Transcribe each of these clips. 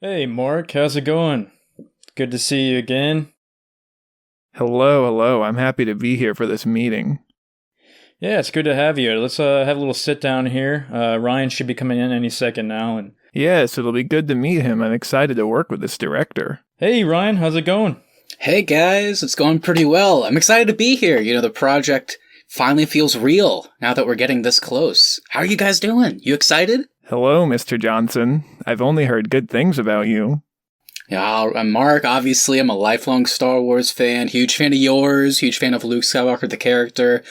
Hey Mark, how's it going? Good to see you again. Hello. I'm happy to be here for this meeting. Yeah, it's good to have you. Let's have a little sit down here. Ryan should be coming in any second now. And Yes, it'll be good to meet him. I'm excited to work with this director. hey Ryan, how's it going? Hey guys, it's going pretty well. I'm excited to be here. The project finally feels real now that we're getting this close. How are you guys doing? You excited? Hello, Mr. Johnson. I've only heard good things about you. Yeah, I'm Mark. Obviously, I'm a lifelong Star Wars fan. Huge fan of yours. Huge fan of Luke Skywalker, the character.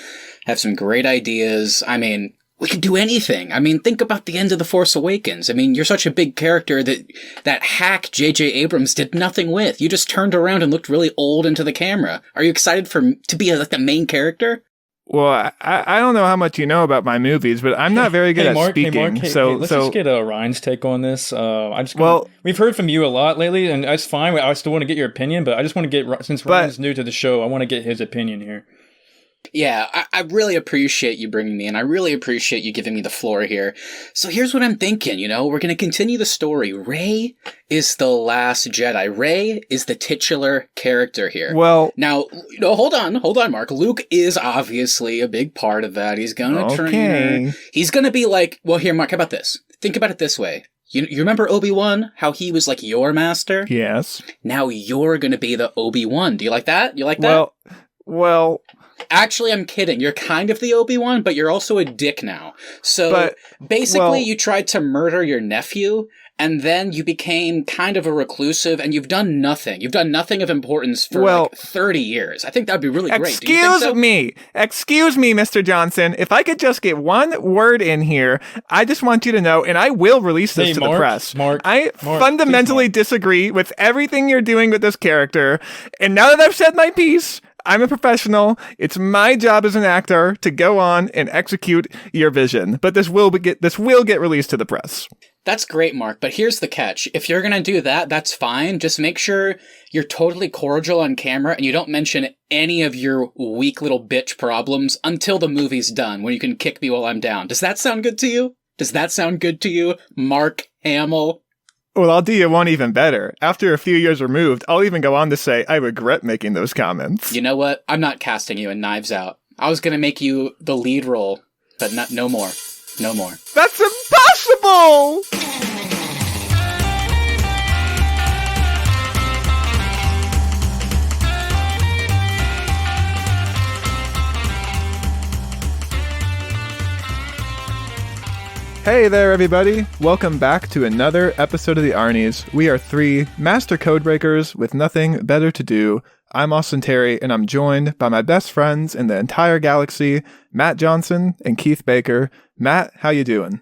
Have some great ideas. We could do anything. Think about the end of The Force Awakens. You're such a big character that hack J.J. Abrams did nothing with. You just turned around and looked really old into the camera. Are you excited to be the main character? Well, I don't know how much you know about my movies, but I'm not very good at speaking. Let's just get Ryan's take on this. We've heard from you a lot lately, and that's fine. I still want to get your opinion, but I just want to get, since Ryan's new to the show, I want to get his opinion here. Yeah, I really appreciate you bringing me in. I really appreciate you giving me the floor here. So here's what I'm thinking, we're going to continue the story. Rey is the Last Jedi. Rey is the titular character here. Well... Now, hold on, Mark. Luke is obviously a big part of that. He's going to train her. He's going to be like, well, here, Mark, how about this? Think about it this way. You remember Obi-Wan? How he was like your master? Yes. Now you're going to be the Obi-Wan. Do you like that? You like that? Well... Actually, I'm kidding. You're kind of the Obi-Wan, but you're also a dick now. So basically, you tried to murder your nephew, and then you became kind of a reclusive, and you've done nothing. You've done nothing of importance for 30 years. I think that'd be really great. Do you think so? Excuse me, Mr. Johnson. If I could just get one word in here, I just want you to know, and I will release this to the press. I fundamentally disagree with everything you're doing with this character, and now that I've said my piece, I'm a professional. It's my job as an actor to go on and execute your vision. But this will get released to the press. That's great, Mark, but here's the catch. If you're going to do that, that's fine. Just make sure you're totally cordial on camera and you don't mention any of your weak little bitch problems until the movie's done, when you can kick me while I'm down. Does that sound good to you? Mark Hamill? Well, I'll do you one even better. After a few years removed, I'll even go on to say I regret making those comments. You know what? I'm not casting you in Knives Out. I was going to make you the lead role, but no more. No more. That's impossible! Hey there, everybody. Welcome back to another episode of the Arnies. We are three master codebreakers with nothing better to do. I'm Austin Terry, and I'm joined by my best friends in the entire galaxy, Matt Johnson and Keith Baker. Matt, how you doing?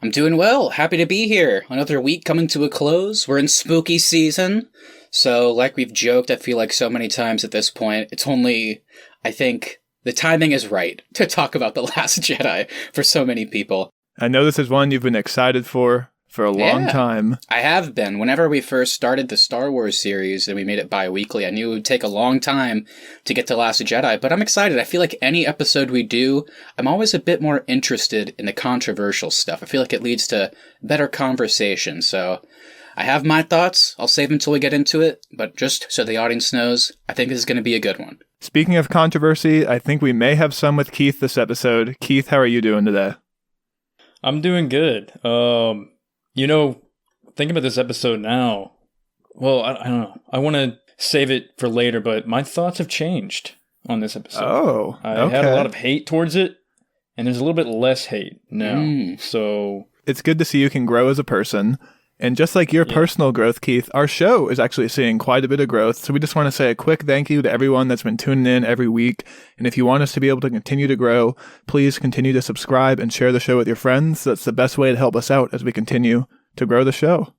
I'm doing well. Happy to be here. Another week coming to a close. We're in spooky season. So, like we've joked, I feel like so many times at this point, it's only, I think, the timing is right to talk about The Last Jedi for so many people. I know this is one you've been excited for a long time. I have been. Whenever we first started the Star Wars series and we made it bi-weekly, I knew it would take a long time to get to Last Jedi, but I'm excited. I feel like any episode we do, I'm always a bit more interested in the controversial stuff. I feel like it leads to better conversation, so I have my thoughts. I'll save them until we get into it, but just so the audience knows, I think this is going to be a good one. Speaking of controversy, I think we may have some with Keith this episode. Keith, how are you doing today? I'm doing good. Thinking about this episode now, well, I don't know. I want to save it for later, but my thoughts have changed on this episode. Oh, I had a lot of hate towards it, and there's a little bit less hate now. So it's good to see you can grow as a person. And just like your personal growth, Keith, our show is actually seeing quite a bit of growth. So we just want to say a quick thank you to everyone that's been tuning in every week. And if you want us to be able to continue to grow, please continue to subscribe and share the show with your friends. That's the best way to help us out as we continue to grow the show.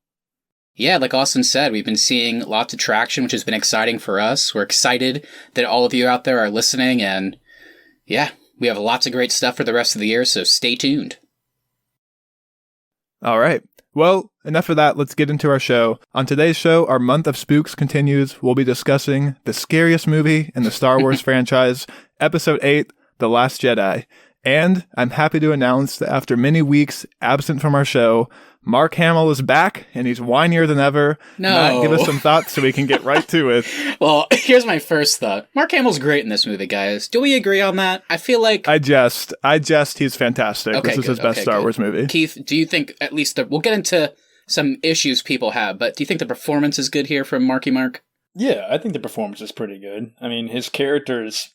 Yeah, like Austin said, we've been seeing lots of traction, which has been exciting for us. We're excited that all of you out there are listening. And yeah, we have lots of great stuff for the rest of the year. So stay tuned. All right. Well, enough of that. Let's get into our show. On today's show, our month of spooks continues. We'll be discussing the scariest movie in the Star Wars franchise, Episode VIII, The Last Jedi. And I'm happy to announce that after many weeks absent from our show, Mark Hamill is back, and he's whinier than ever. No. Matt, give us some thoughts so we can get right to it. Well, here's my first thought. Mark Hamill's great in this movie, guys. Do we agree on that? I feel like... I jest. He's fantastic. This is his best Star Wars movie. Keith, do you think, at least, we'll get into some issues people have, but do you think the performance is good here from Marky Mark? Yeah, I think the performance is pretty good. I mean, his character's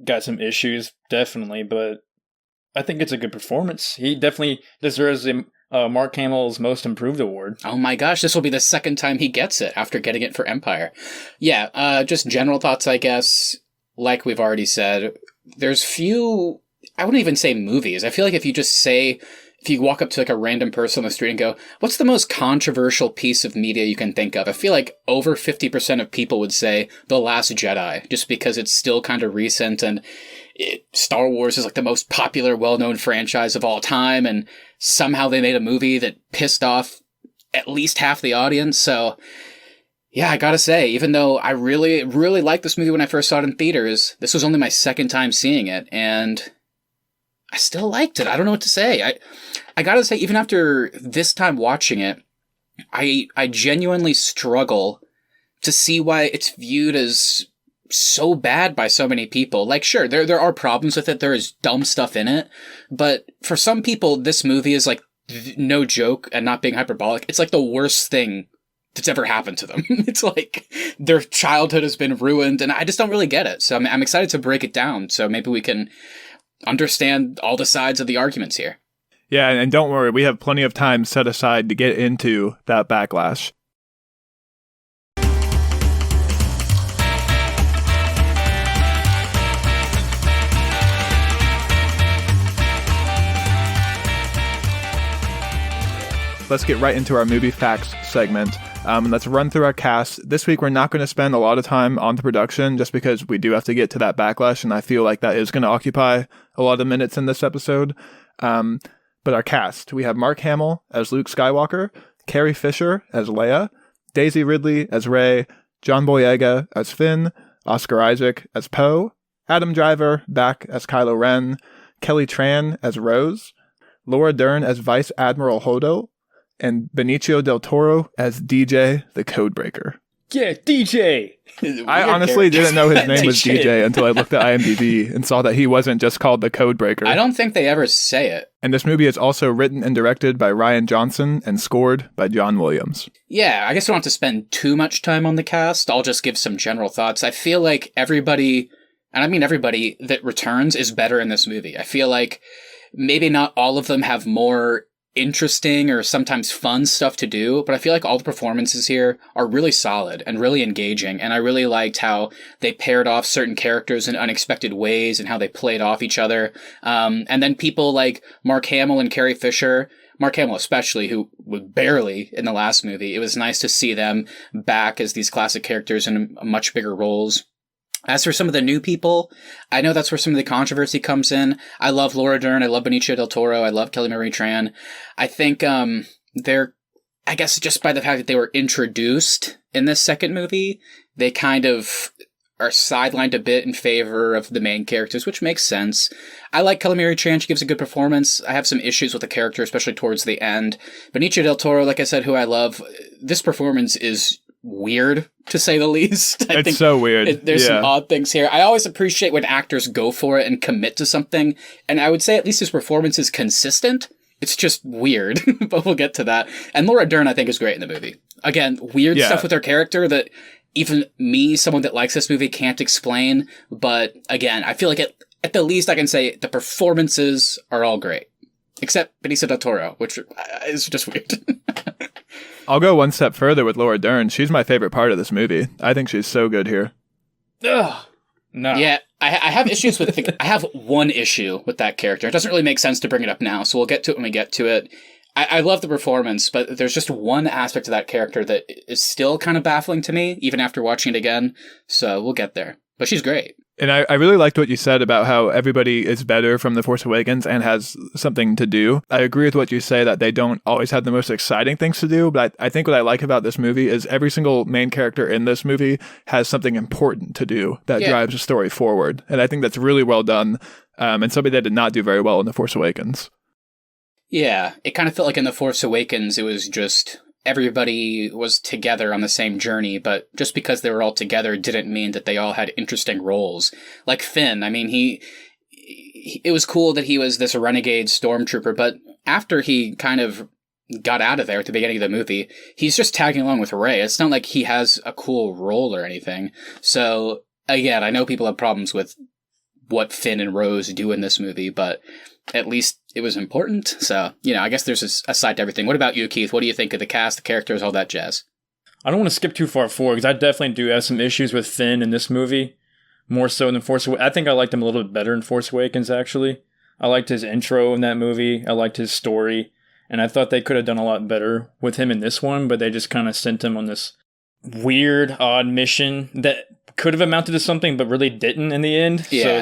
got some issues, definitely, but I think it's a good performance. He definitely deserves Mark Hamill's Most Improved Award. Oh my gosh, this will be the second time he gets it after getting it for Empire. Yeah, just general thoughts, I guess. Like we've already said, there's few, I wouldn't even say movies. I feel like if you walk up to like a random person on the street and go, what's the most controversial piece of media you can think of? I feel like over 50% of people would say The Last Jedi, just because it's still kind of recent and Star Wars is like the most popular, well-known franchise of all time, and somehow they made a movie that pissed off at least half the audience. So, yeah, I gotta say, even though I really, really liked this movie when I first saw it in theaters, this was only my second time seeing it, and I still liked it. I don't know what to say. I gotta say, even after this time watching it, I genuinely struggle to see why it's viewed as so bad by so many people. Like, sure, there are problems with it. There is dumb stuff in it. But for some people, this movie is like, no joke and not being hyperbolic, it's like the worst thing that's ever happened to them. It's like their childhood has been ruined, and I just don't really get it. So I'm excited to break it down. So maybe we can understand all the sides of the arguments here. Yeah, and don't worry, we have plenty of time set aside to get into that backlash. Let's get right into our movie facts segment. Let's run through our cast. This week, we're not going to spend a lot of time on the production just because we do have to get to that backlash, and I feel like that is going to occupy a lot of minutes in this episode. But our cast, we have Mark Hamill as Luke Skywalker, Carrie Fisher as Leia, Daisy Ridley as Rey, John Boyega as Finn, Oscar Isaac as Poe, Adam Driver back as Kylo Ren, Kelly Tran as Rose, Laura Dern as Vice Admiral Hodo, and Benicio del Toro as DJ the Codebreaker. Yeah, DJ! I honestly didn't know his name was DJ until I looked at IMDb and saw that he wasn't just called the Codebreaker. I don't think they ever say it. And this movie is also written and directed by Rian Johnson and scored by John Williams. Yeah, I guess I don't have to spend too much time on the cast. I'll just give some general thoughts. I feel like everybody, and I mean everybody that returns, is better in this movie. I feel like maybe not all of them have more interesting or sometimes fun stuff to do, but I feel like all the performances here are really solid and really engaging, and I really liked how they paired off certain characters in unexpected ways and how they played off each other. And then people like Mark Hamill and Carrie Fisher, Mark Hamill especially, who was barely in the last movie, it was nice to see them back as these classic characters in much bigger roles. As for some of the new people, I know that's where some of the controversy comes in. I love Laura Dern. I love Benicio del Toro. I love Kelly Marie Tran. I think they're, I guess just by the fact that they were introduced in this second movie, they kind of are sidelined a bit in favor of the main characters, which makes sense. I like Kelly Marie Tran. She gives a good performance. I have some issues with the character, especially towards the end. Benicio del Toro, like I said, who I love, this performance is weird, to say the least. I think so weird. There's some odd things here. I always appreciate when actors go for it and commit to something, and I would say at least his performance is consistent. It's just weird, but we'll get to that. And Laura Dern, I think, is great in the movie. Again, weird stuff with her character that even me, someone that likes this movie, can't explain. But again, I feel like at the least I can say the performances are all great. Except Benicio del Toro, which is just weird. I'll go one step further with Laura Dern. She's my favorite part of this movie. I think she's so good here. Ugh. No. Yeah, I have issues with I have one issue with that character. It doesn't really make sense to bring it up now, so we'll get to it when we get to it. I love the performance, but there's just one aspect of that character that is still kind of baffling to me, even after watching it again. So we'll get there. But she's great. And I really liked what you said about how everybody is better from The Force Awakens and has something to do. I agree with what you say that they don't always have the most exciting things to do, but I think what I like about this movie is every single main character in this movie has something important to do that drives the story forward. And I think that's really well done, and something they did not do very well in The Force Awakens. Yeah, it kind of felt like in The Force Awakens, it was just everybody was together on the same journey, but just because they were all together didn't mean that they all had interesting roles. Like Finn, I mean, it was cool that he was this renegade stormtrooper, but after he kind of got out of there at the beginning of the movie, he's just tagging along with Rey. It's not like he has a cool role or anything. So, again, I know people have problems with what Finn and Rose do in this movie, but at least it was important. So, I guess there's a side to everything. What about you, Keith? What do you think of the cast, the characters, all that jazz? I don't want to skip too far forward, because I definitely do have some issues with Finn in this movie, more so than Force Awakens. I think I liked him a little bit better in Force Awakens, actually. I liked his intro in that movie. I liked his story. And I thought they could have done a lot better with him in this one, but they just kind of sent him on this weird, odd mission that could have amounted to something, but really didn't in the end. Yeah. So it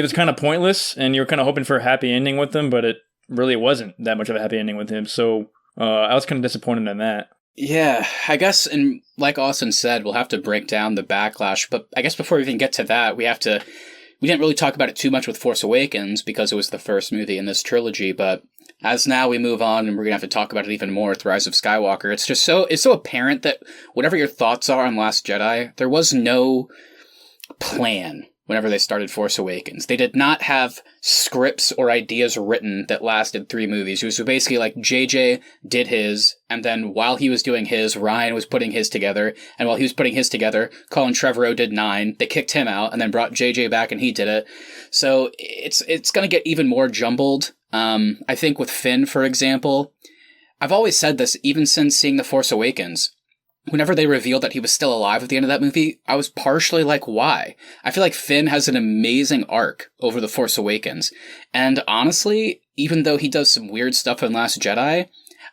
was kind of pointless, and you were kind of hoping for a happy ending with him, but it really wasn't that much of a happy ending with him. So I was kind of disappointed in that. Yeah, I guess, and like Austin said, we'll have to break down the backlash. But I guess before we even get to that, we didn't really talk about it too much with Force Awakens because it was the first movie in this trilogy, but as now we move on, and we're going to have to talk about it even more with Rise of Skywalker, it's so apparent that whatever your thoughts are on Last Jedi, there was no plan whenever they started Force Awakens. They did not have scripts or ideas written that lasted 3 movies. It was basically like JJ did his, and then while he was doing his, Ryan was putting his together, and while he was putting his together, Colin Trevorrow did 9. They kicked him out and then brought JJ back and he did it. So it's going to get even more jumbled. I think with Finn, for example, I've always said this even since seeing The Force Awakens. Whenever they revealed that he was still alive at the end of that movie, I was partially like, why? I feel like Finn has an amazing arc over The Force Awakens. And honestly, even though he does some weird stuff in Last Jedi,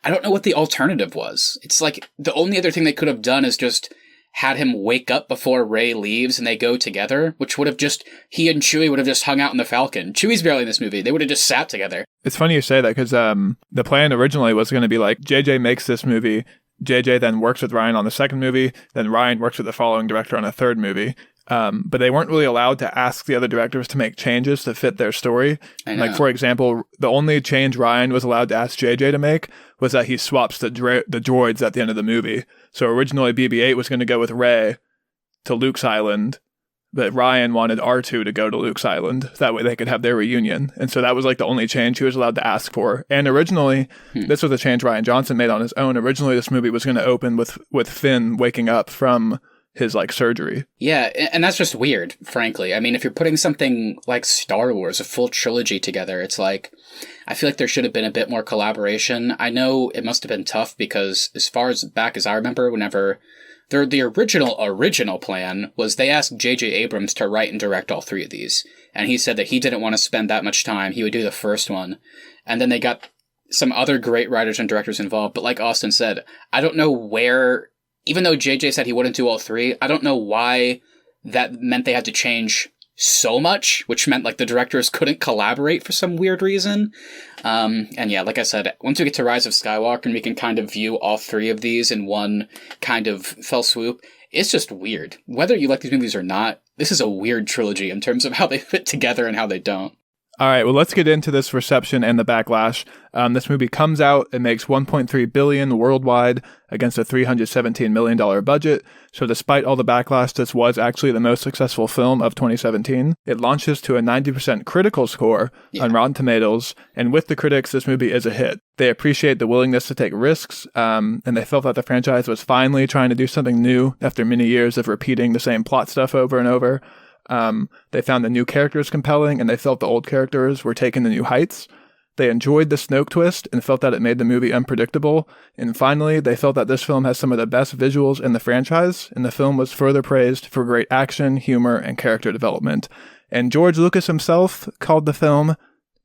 I don't know what the alternative was. It's like the only other thing they could have done is just had him wake up before Rey leaves and they go together, which would have just, he and Chewie would have just hung out in the Falcon. Chewie's barely in this movie. They would have just sat together. It's funny you say that because the plan originally was going to be like, JJ makes this movie, JJ then works with Ryan on the second movie, then Ryan works with the following director on a third movie. But they weren't really allowed to ask the other directors to make changes to fit their story. Like, for example, the only change Ryan was allowed to ask JJ to make was that he swaps the droids at the end of the movie. So originally BB-8 was going to go with Rey to Luke's island, but Ryan wanted R2 to go to Luke's island. That way they could have their reunion. And so that was like the only change he was allowed to ask for. And originally, this was a change Rian Johnson made on his own. Originally, this movie was going to open with Finn waking up from his surgery. Yeah, and that's just weird, frankly. I mean, if you're putting something like Star Wars, a full trilogy together, it's like, I feel like there should have been a bit more collaboration. I know it must have been tough because as far as back as I remember, whenever the original plan was they asked J.J. Abrams to write and direct all 3 of these. And he said that he didn't want to spend that much time. He would do the first one. And then they got some other great writers and directors involved. But like Austin said, I don't know where, even though JJ said he wouldn't do all 3, I don't know why that meant they had to change so much, which meant like the directors couldn't collaborate for some weird reason. And yeah, like I said, once we get to Rise of Skywalker and we can kind of view all 3 of these in one kind of fell swoop, it's just weird. Whether you like these movies or not, this is a weird trilogy in terms of how they fit together and how they don't. All right, well, let's get into this reception and the backlash. This movie comes out, it makes $1.3 billion worldwide against a $317 million budget. So despite all the backlash, this was actually the most successful film of 2017. It launches to a 90% critical score on Rotten Tomatoes, and with the critics, this movie is a hit. They appreciate the willingness to take risks, and they felt that the franchise was finally trying to do something new after many years of repeating the same plot stuff over and over. They found the new characters compelling, and they felt the old characters were taking the new heights. They enjoyed the Snoke twist and felt that it made the movie unpredictable. And finally, they felt that this film has some of the best visuals in the franchise, and the film was further praised for great action, humor, and character development. And George Lucas himself called the film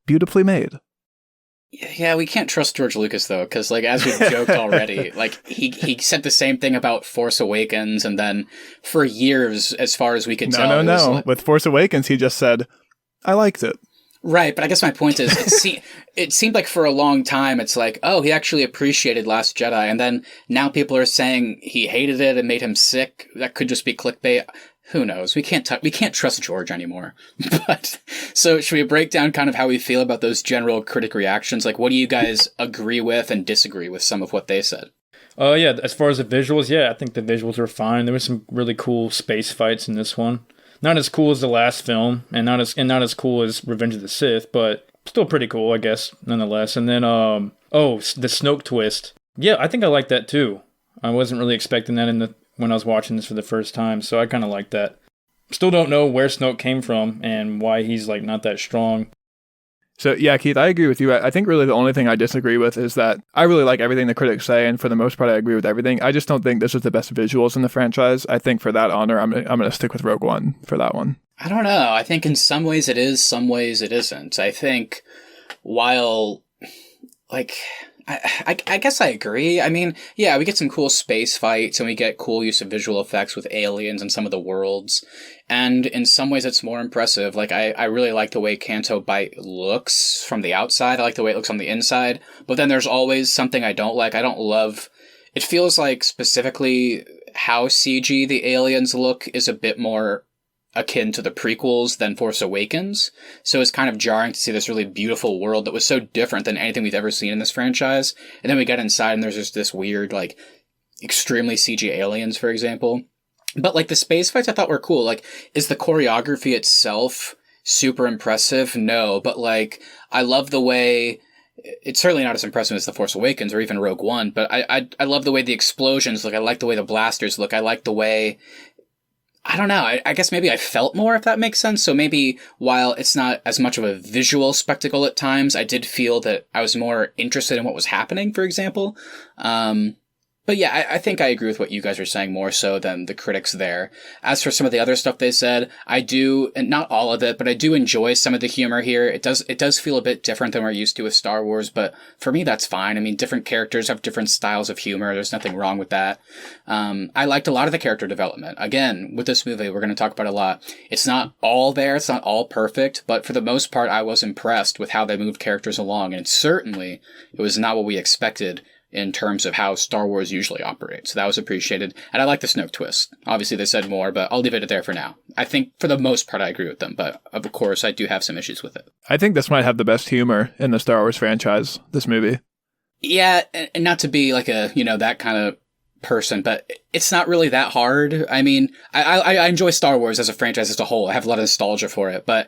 beautifully made. Yeah, we can't trust George Lucas, though, because, as we've joked already, he said the same thing about Force Awakens, and then for years, as far as we could tell... No. With Force Awakens, he just said, I liked it. Right, but I guess my point is, it seemed like for a long time, it's like, oh, he actually appreciated Last Jedi, and then now people are saying he hated it and made him sick. That could just be clickbait. who knows? We can't trust George anymore. But so should we break down kind of how we feel about those general critic reactions? Like, what do you guys agree with and disagree with some of what they said? Yeah, as far as the visuals, yeah, I think the visuals are fine. There was some really cool space fights in this one. Not as cool as the last film, and not as cool as Revenge of the Sith, but still pretty cool, I guess, nonetheless. And then, the Snoke twist. Yeah, I think I like that too. I wasn't really expecting that when I was watching this for the first time, so I kind of like that. Still don't know where Snoke came from and why he's like not that strong. So yeah, Keith, I agree with you. I think really the only thing I disagree with is that I really like everything the critics say, and for the most part, I agree with everything. I just don't think this is the best visuals in the franchise. I think for that honor, I'm going to stick with Rogue One for that one. I don't know. I think in some ways it is, some ways it isn't. I think while, like, I guess I agree. I mean, yeah, we get some cool space fights and we get cool use of visual effects with aliens and some of the worlds. And in some ways it's more impressive. Like, I really like the way Canto Bight looks from the outside. I like the way it looks on the inside. But then there's always something I don't like. I don't love... It feels like specifically how CG the aliens look is a bit more akin to the prequels than Force Awakens. So it's kind of jarring to see this really beautiful world that was so different than anything we've ever seen in this franchise. And then we get inside and there's just this weird, like, extremely CG aliens, for example. But, like, the space fights I thought were cool. Like, is the choreography itself super impressive? No. But, like, I love the way... It's certainly not as impressive as The Force Awakens or even Rogue One, but I love the way the explosions look. I like the way the blasters look. I like the way... I don't know. I guess maybe I felt more, if that makes sense. So maybe while it's not as much of a visual spectacle at times, I did feel that I was more interested in what was happening, for example. But yeah, I think I agree with what you guys are saying more so than the critics there. As for some of the other stuff they said, I do, and not all of it, but I do enjoy some of the humor here. It does feel a bit different than we're used to with Star Wars, but for me that's fine. I mean, different characters have different styles of humor. There's nothing wrong with that. I liked a lot of the character development. Again, with this movie, we're going to talk about a lot. It's not all there. It's not all perfect, but for the most part, I was impressed with how they moved characters along. And certainly it was not what we expected in terms of how Star Wars usually operates. So that was appreciated. And I like the Snoke twist. Obviously, they said more, but I'll leave it there for now. I think for the most part, I agree with them. But of course, I do have some issues with it. I think this might have the best humor in the Star Wars franchise, this movie. Yeah, and not to be like a, that kind of person, but it's not really that hard. I mean, I enjoy Star Wars as a franchise as a whole. I have a lot of nostalgia for it, but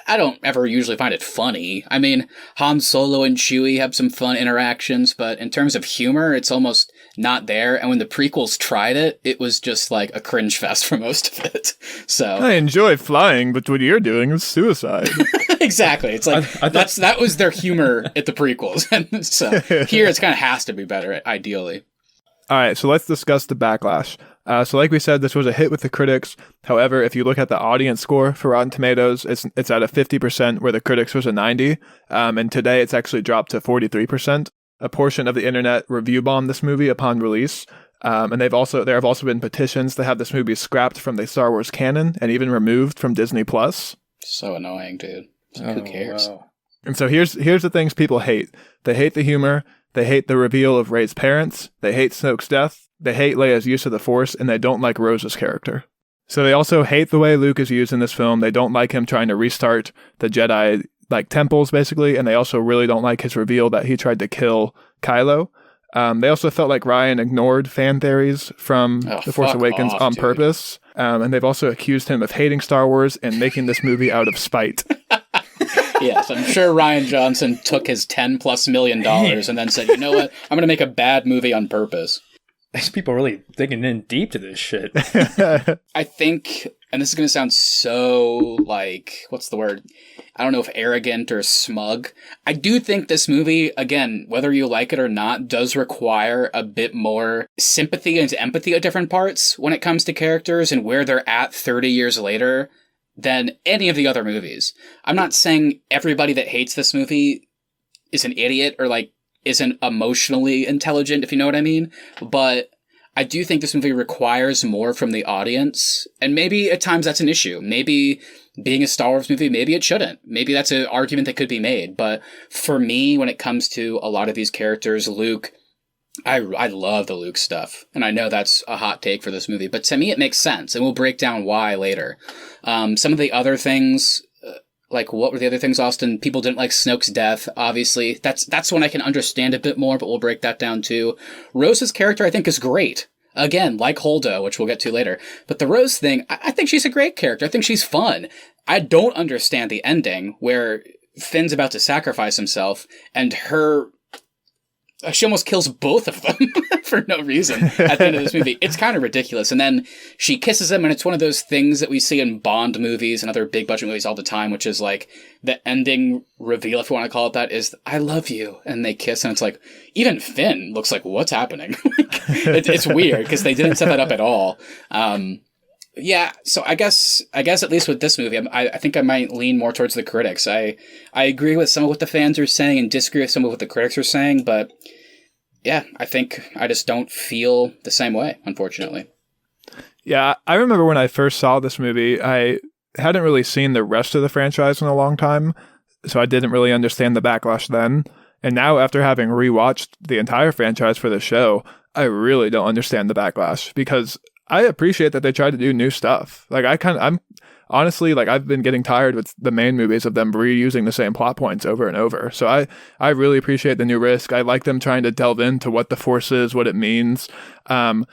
I don't ever usually find it funny. I mean, Han Solo and Chewie have some fun interactions, but in terms of humor, it's almost not there. And when the prequels tried it, it was just like a cringe fest for most of it. So I enjoy flying, but what you're doing is suicide. Exactly. It's like that was their humor at the prequels. And so here it's kind of has to be better, ideally. All right, so let's discuss the backlash. So like we said, this was a hit with the critics. However, if you look at the audience score for Rotten Tomatoes, it's at a 50%, where the critics was a 90%. And today it's actually dropped to 43%. A portion of the internet review bombed this movie upon release. And there have also been petitions to have this movie scrapped from the Star Wars canon and even removed from Disney+. So annoying, dude. Who cares? Wow. And so here's the things people hate. They hate the humor. They hate the reveal of Rey's parents. They hate Snoke's death. They hate Leia's use of the Force, and they don't like Rose's character. So they also hate the way Luke is used in this film. They don't like him trying to restart the Jedi, like, temples, basically, and they also really don't like his reveal that he tried to kill Kylo. They also felt like Ryan ignored fan theories from The Force Awakens on purpose. And they've also accused him of hating Star Wars and making this movie out of spite. Yes, I'm sure Rian Johnson took his $10+ million and then said, you know what, I'm going to make a bad movie on purpose. These people are really digging in deep to this shit. I think, and this is going to sound so, like, what's the word? I don't know if arrogant or smug. I do think this movie, again, whether you like it or not, does require a bit more sympathy and empathy at different parts when it comes to characters and where they're at 30 years later than any of the other movies. I'm not saying everybody that hates this movie is an idiot or, like, isn't emotionally intelligent, if you know what I mean. But I do think this movie requires more from the audience. And maybe at times that's an issue. Maybe being a Star Wars movie, maybe it shouldn't. Maybe that's an argument that could be made. But for me, when it comes to a lot of these characters, Luke, I love the Luke stuff, and I know that's a hot take for this movie, but to me it makes sense, and we'll break down why later. Some of the other things, like what were the other things, Austin? People didn't like Snoke's death, obviously. That's one I can understand a bit more, but we'll break that down too. Rose's character, I think, is great. Again, like Holdo, which we'll get to later. But the Rose thing, I think she's a great character. I think she's fun. I don't understand the ending where Finn's about to sacrifice himself, and she almost kills both of them for no reason at the end of this movie. It's kind of ridiculous. And then she kisses him, and it's one of those things that we see in Bond movies and other big budget movies all the time, which is like the ending reveal, if you want to call it that, is I love you. And they kiss, and it's like, even Finn looks like, what's happening? It's weird because they didn't set that up at all. Yeah, so I guess at least with this movie, I think I might lean more towards the critics. I agree with some of what the fans are saying and disagree with some of what the critics are saying, but yeah, I think I just don't feel the same way, unfortunately. Yeah, I remember when I first saw this movie, I hadn't really seen the rest of the franchise in a long time, so I didn't really understand the backlash then. And now, after having rewatched the entire franchise for the show, I really don't understand the backlash, because I appreciate that they tried to do new stuff. Like, I'm honestly, like, I've been getting tired with the main movies of them reusing the same plot points over and over. So I really appreciate the new risk. I like them trying to delve into what the Force is, what it means. I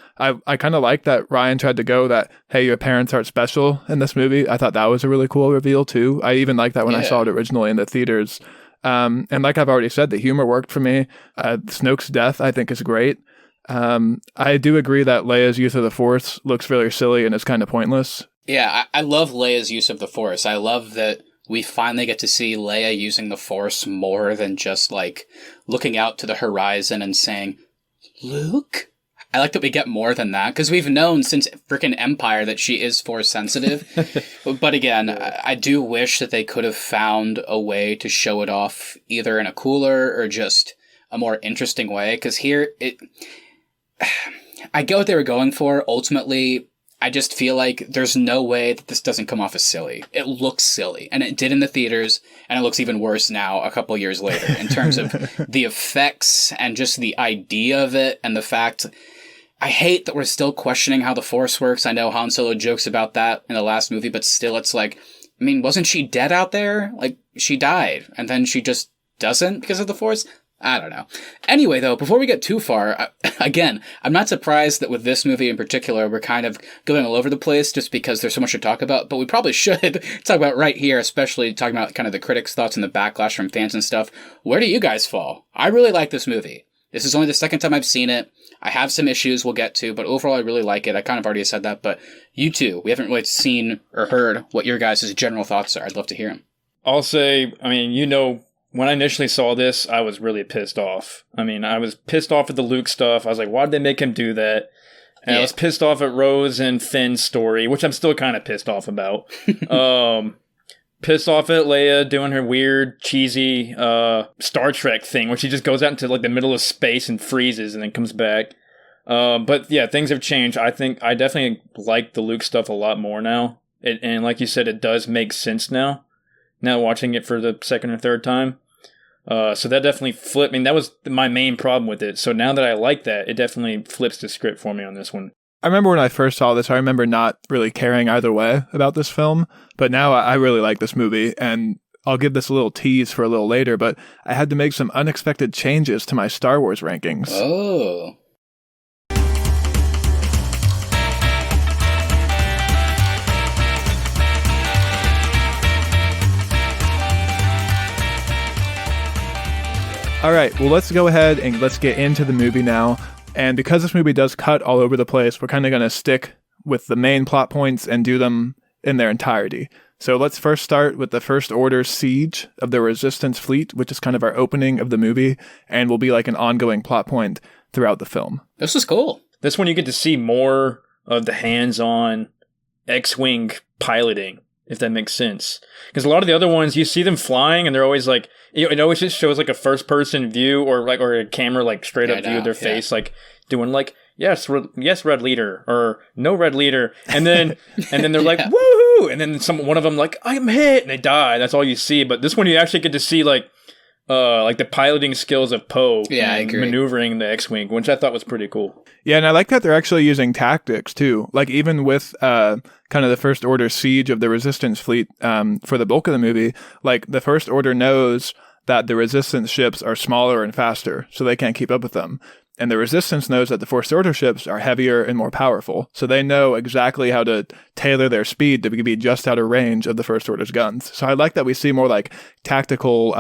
kind of like that Ryan tried to go that, hey, your parents aren't special in this movie. I thought that was a really cool reveal too. I even liked that when I saw it originally in the theaters. And like I've already said, the humor worked for me. Snoke's death, I think, is great. I do agree that Leia's use of the Force looks really silly and is kind of pointless. Yeah, I love Leia's use of the Force. I love that we finally get to see Leia using the Force more than just, like, looking out to the horizon and saying, Luke? I like that we get more than that, because we've known since frickin' Empire that she is Force sensitive. But again, I do wish that they could have found a way to show it off either in a cooler or just a more interesting way, because here, I get what they were going for. Ultimately, I just feel like there's no way that this doesn't come off as silly. It looks silly, and it did in the theaters, and it looks even worse now a couple years later in terms of the effects and just the idea of it, and the fact I hate that we're still questioning how the Force works. I know Han Solo jokes about that in the last movie, but still it's like, I mean, wasn't she dead out there? Like, she died, and then she just doesn't because of the Force? I don't know. Anyway, though, before we get too far, again, I'm not surprised that with this movie in particular, we're kind of going all over the place just because there's so much to talk about, but we probably should talk about right here, especially talking about kind of the critics' thoughts and the backlash from fans and stuff. Where do you guys fall? I really like this movie. This is only the second time I've seen it. I have some issues we'll get to, but overall I really like it. I kind of already said that, but you two, we haven't really seen or heard what your guys' general thoughts are. I'd love to hear them. I'll say, I mean, you know, when I initially saw this, I was really pissed off. I mean, I was pissed off at the Luke stuff. I was like, why did they make him do that? And I was pissed off at Rose and Finn's story, which I'm still kind of pissed off about. Pissed off at Leia doing her weird, cheesy Star Trek thing, where she just goes out into like the middle of space and freezes and then comes back. But yeah, things have changed. I think I definitely like the Luke stuff a lot more now. And like you said, it does make sense now watching it for the second or third time. So that definitely flipped. I mean, that was my main problem with it. So now that I like that, it definitely flips the script for me on this one. I remember when I first saw this, I remember not really caring either way about this film. But now I really like this movie, and I'll give this a little tease for a little later, but I had to make some unexpected changes to my Star Wars rankings. Oh. All right, well, let's go ahead and let's get into the movie now. And because this movie does cut all over the place, we're kind of going to stick with the main plot points and do them in their entirety. So let's first start with the First Order's siege of the Resistance fleet, which is kind of our opening of the movie and will be like an ongoing plot point throughout the film. This is cool. This one you get to see more of the hands-on X-Wing piloting, if that makes sense. Because a lot of the other ones, you see them flying and they're always like, it always just shows like a first-person view or a camera like straight-up view of their face, like doing like, yes, red leader, or no red leader, and then they're like, woohoo, and then one of them like, I'm hit, and they die. That's all you see. But this one you actually get to see like like the piloting skills of Poe Yeah, I and agree. maneuvering the X-Wing, which I thought was pretty cool. Yeah, and I like that they're actually using tactics too. Like even with kind of the First Order siege of the Resistance fleet for the bulk of the movie, like the First Order knows that the Resistance ships are smaller and faster, so they can't keep up with them. And the Resistance knows that the First Order ships are heavier and more powerful, so they know exactly how to tailor their speed to be just out of range of the First Order's guns. So I like that we see more like tactical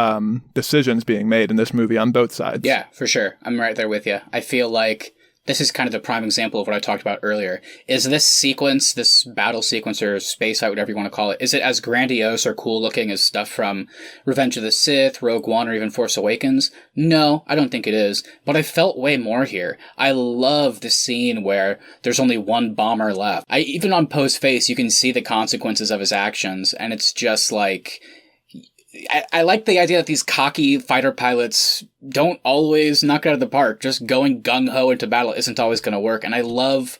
decisions being made in this movie on both sides. Yeah, for sure. I'm right there with you. I feel like this is kind of the prime example of what I talked about earlier. Is this sequence, this battle sequence or space fight, whatever you want to call it, is it as grandiose or cool looking as stuff from Revenge of the Sith, Rogue One, or even Force Awakens? No, I don't think it is. But I felt way more here. I love the scene where there's only one bomber left. Even on Poe's face, you can see the consequences of his actions, and it's just like... I like the idea that these cocky fighter pilots don't always knock it out of the park. Just going gung-ho into battle isn't always going to work. And I love,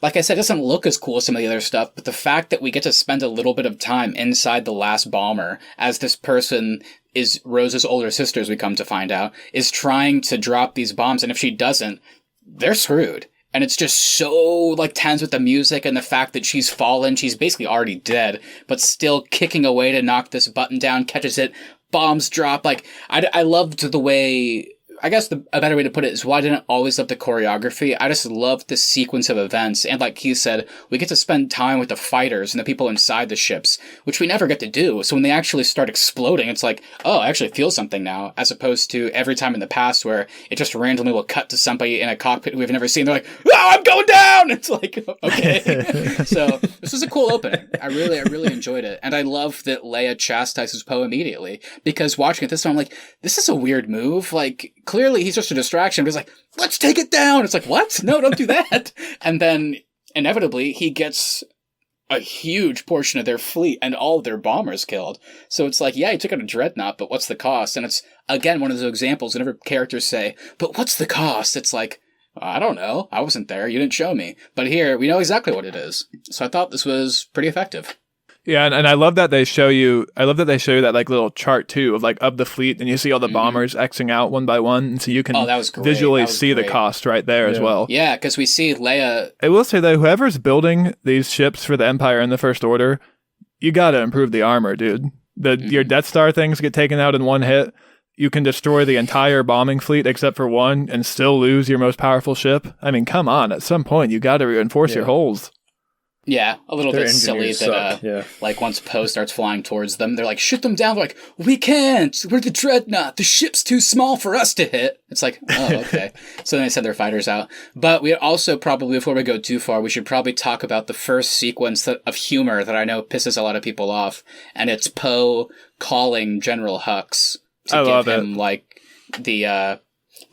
like I said, it doesn't look as cool as some of the other stuff, but the fact that we get to spend a little bit of time inside the last bomber as this person is Rose's older sister, as we come to find out, is trying to drop these bombs. And if she doesn't, they're screwed. And it's just so, like, tense with the music and the fact that she's fallen. She's basically already dead, but still kicking away to knock this button down, catches it, bombs drop. Like, I loved the way... I guess a better way to put it is why I didn't always love the choreography. I just loved the sequence of events. And like he said, we get to spend time with the fighters and the people inside the ships, which we never get to do. So when they actually start exploding, it's like, oh, I actually feel something now, as opposed to every time in the past where it just randomly will cut to somebody in a cockpit we've never seen. They're like, oh, I'm going down! It's like, okay. So this was a cool opening. I really enjoyed it. And I love that Leia chastises Poe immediately, because watching it this time, I'm like, this is a weird move. Like, clearly he's just a distraction, but he's like, let's take it down. It's like, what? No, don't do that. And then inevitably he gets a huge portion of their fleet and all of their bombers killed. So it's like, yeah, he took out a dreadnought, but what's the cost? And it's, again, one of those examples whenever characters say, but what's the cost? It's like, I don't know. I wasn't there. You didn't show me. But here, we know exactly what it is. So I thought this was pretty effective. Yeah, and I love that they show you. I love that they show you that like little chart too of the fleet, and you see all the bombers Xing out one by one, and so you can visually see the cost right there as well. Yeah, because we see Leia. I will say though, whoever's building these ships for the Empire and the First Order, you got to improve the armor, dude. Your Death Star things get taken out in one hit. You can destroy the entire bombing fleet except for one, and still lose your most powerful ship. I mean, come on! At some point, you got to reinforce your holes. Yeah, a little bit silly that, like, once Poe starts flying towards them, they're like, shoot them down. They're like, we can't. We're the Dreadnought. The ship's too small for us to hit. It's like, oh, okay. So then they send their fighters out. But we also probably, before we go too far, we should probably talk about the first sequence of humor that I know pisses a lot of people off. And it's Poe calling General Hux to give him, like,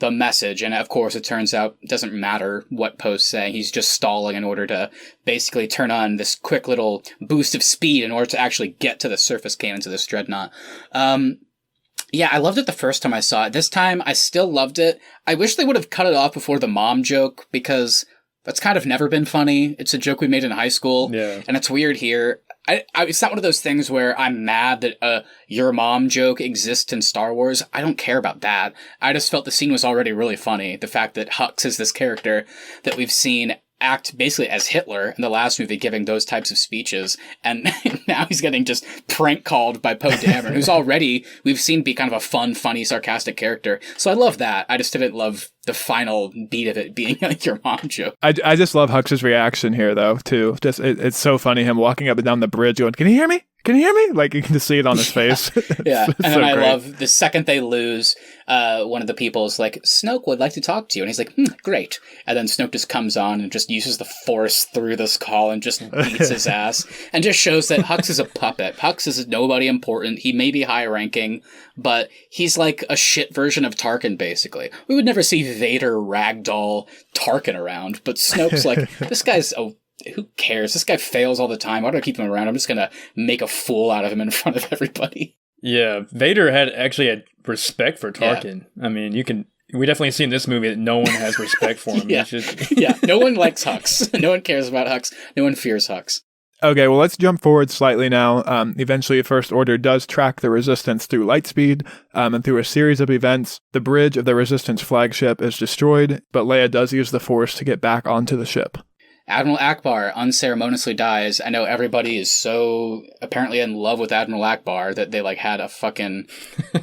the message, and of course it turns out it doesn't matter what Poe's saying. He's just stalling in order to basically turn on this quick little boost of speed in order to actually get to the surface cannons of this dreadnought. Yeah, I loved it the first time I saw it. This time I still loved it. I wish they would have cut it off before the mom joke, because that's kind of never been funny. It's a joke we made in high school, and it's weird here. It's not one of those things where I'm mad that your mom joke exists in Star Wars. I don't care about that. I just felt the scene was already really funny. The fact that Hux is this character that we've seen act basically as Hitler in the last movie, giving those types of speeches, and now he's getting just prank called by Poe Dameron, who's already, we've seen, be kind of a fun, funny, sarcastic character. So I love that. I just didn't love the final beat of it being like your mom joke. I just love Hux's reaction here, though, too. Just it's so funny, him walking up and down the bridge going, can you hear me? Can you hear me? Like, you can just see it on his face. Yeah, and then I love the second they lose, one of the people is like, Snoke would like to talk to you. And he's like, great. And then Snoke just comes on and just uses the Force through this call and just beats his ass. And just shows that Hux is a puppet. Hux is nobody important. He may be high ranking, but he's like a shit version of Tarkin, basically. We would never see Vader ragdoll Tarkin around, but Snoke's like, this guy's who cares? This guy fails all the time. Why do I keep him around? I'm just going to make a fool out of him in front of everybody. Yeah, Vader had respect for Tarkin. Yeah. I mean, we definitely see in this movie that no one has respect for him. Yeah, no one likes Hux. No one cares about Hux. No one fears Hux. Okay, well, let's jump forward slightly now. Eventually, First Order does track the Resistance through lightspeed, and through a series of events, the bridge of the Resistance flagship is destroyed, but Leia does use the Force to get back onto the ship. Admiral Akbar unceremoniously dies. I know everybody is so apparently in love with Admiral Akbar that they had a fucking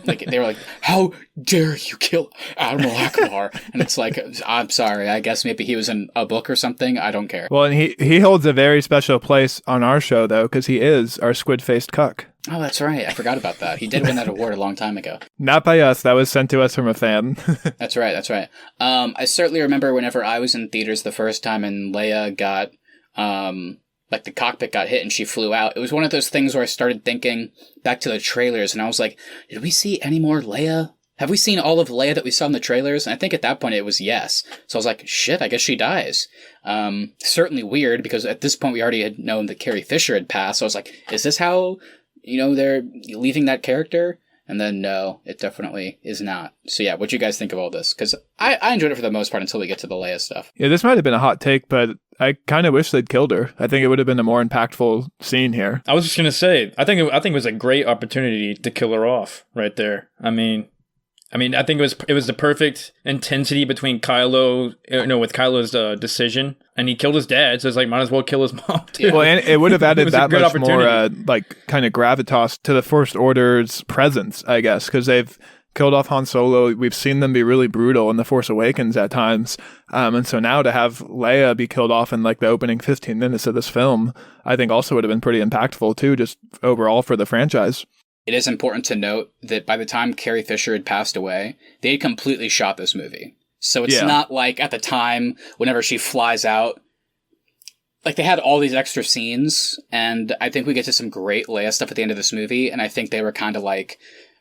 they were like, how dare you kill Admiral Akbar? And it's like, I'm sorry, I guess maybe he was in a book or something. I don't care. Well, and he holds a very special place on our show though, because he is our squid-faced cuck. Oh, that's right. I forgot about that. He did win that award a long time ago. Not by us. That was sent to us from a fan. That's right. I certainly remember whenever I was in theaters the first time and Leia got, the cockpit got hit and she flew out. It was one of those things where I started thinking back to the trailers and I was like, did we see any more Leia? Have we seen all of Leia that we saw in the trailers? And I think at that point it was yes. So I was like, shit, I guess she dies. Certainly weird because at this point we already had known that Carrie Fisher had passed. So I was like, is this how... they're leaving that character? And then, no, it definitely is not. So yeah, what do you guys think of all this? Because I enjoyed it for the most part until we get to the Leia stuff. Yeah, this might have been a hot take, but I kind of wish they'd killed her. I think it would have been a more impactful scene here. I was just going to say, I think it was a great opportunity to kill her off right there. I mean, I think it was the perfect intensity between with Kylo's decision, and he killed his dad, so it's like, might as well kill his mom too. Yeah. Well, and it would have added that much more, kind of gravitas to the First Order's presence, I guess, because they've killed off Han Solo. We've seen them be really brutal in The Force Awakens at times, and so now to have Leia be killed off in the opening 15 minutes of this film, I think also would have been pretty impactful too, just overall for the franchise. It is important to note that by the time Carrie Fisher had passed away, they had completely shot this movie. So it's not like at the time, whenever she flies out, they had all these extra scenes, and I think we get to some great Leia stuff at the end of this movie, and I think they were kind of like,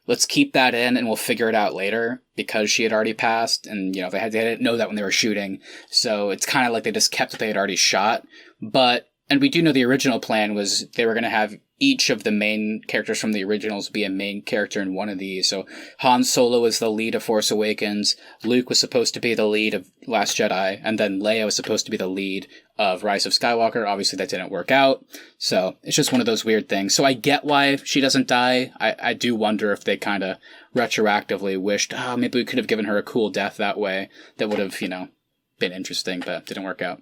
let's keep that in and we'll figure it out later, because she had already passed, and they didn't know that when they were shooting. So it's kind of like they just kept what they had already shot. And we do know the original plan was they were going to have each of the main characters from the originals be a main character in one of these. So Han Solo was the lead of Force Awakens, Luke was supposed to be the lead of Last Jedi, and then Leia was supposed to be the lead of Rise of Skywalker. Obviously that didn't work out, so it's just one of those weird things. So I get why she doesn't die. I do wonder if they kind of retroactively wished, maybe we could have given her a cool death that way. That would have, been interesting, but didn't work out.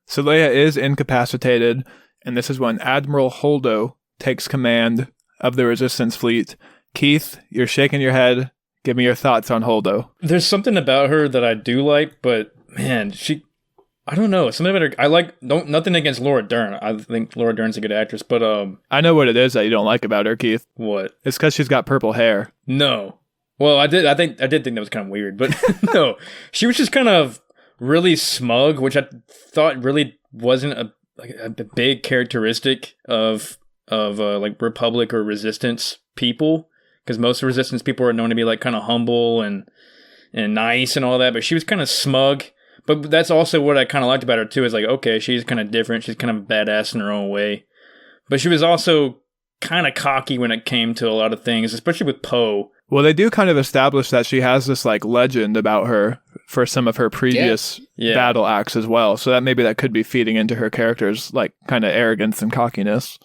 So Leia is incapacitated, and this is when Admiral Holdo takes command of the Resistance fleet. Keith, you're shaking your head. Give me your thoughts on Holdo. There's something about her that I do like, but man, I don't know. Something about her. Nothing against Laura Dern. I think Laura Dern's a good actress, but I know what it is that you don't like about her, Keith. What? It's because she's got purple hair. No. Well, I did think that was kind of weird, but no. She was just kind of really smug, which I thought really wasn't a big characteristic of Republic or Resistance people, because most Resistance people are known to be kind of humble and nice and all that, but she was kind of smug. But that's also what I kind of liked about her too, is okay, she's kind of different, she's kind of badass in her own way, but she was also kind of cocky when it came to a lot of things, especially with Poe. Well, they do kind of establish that she has this legend about her for some of her previous battle acts as well. So that could be feeding into her character's kind of arrogance and cockiness.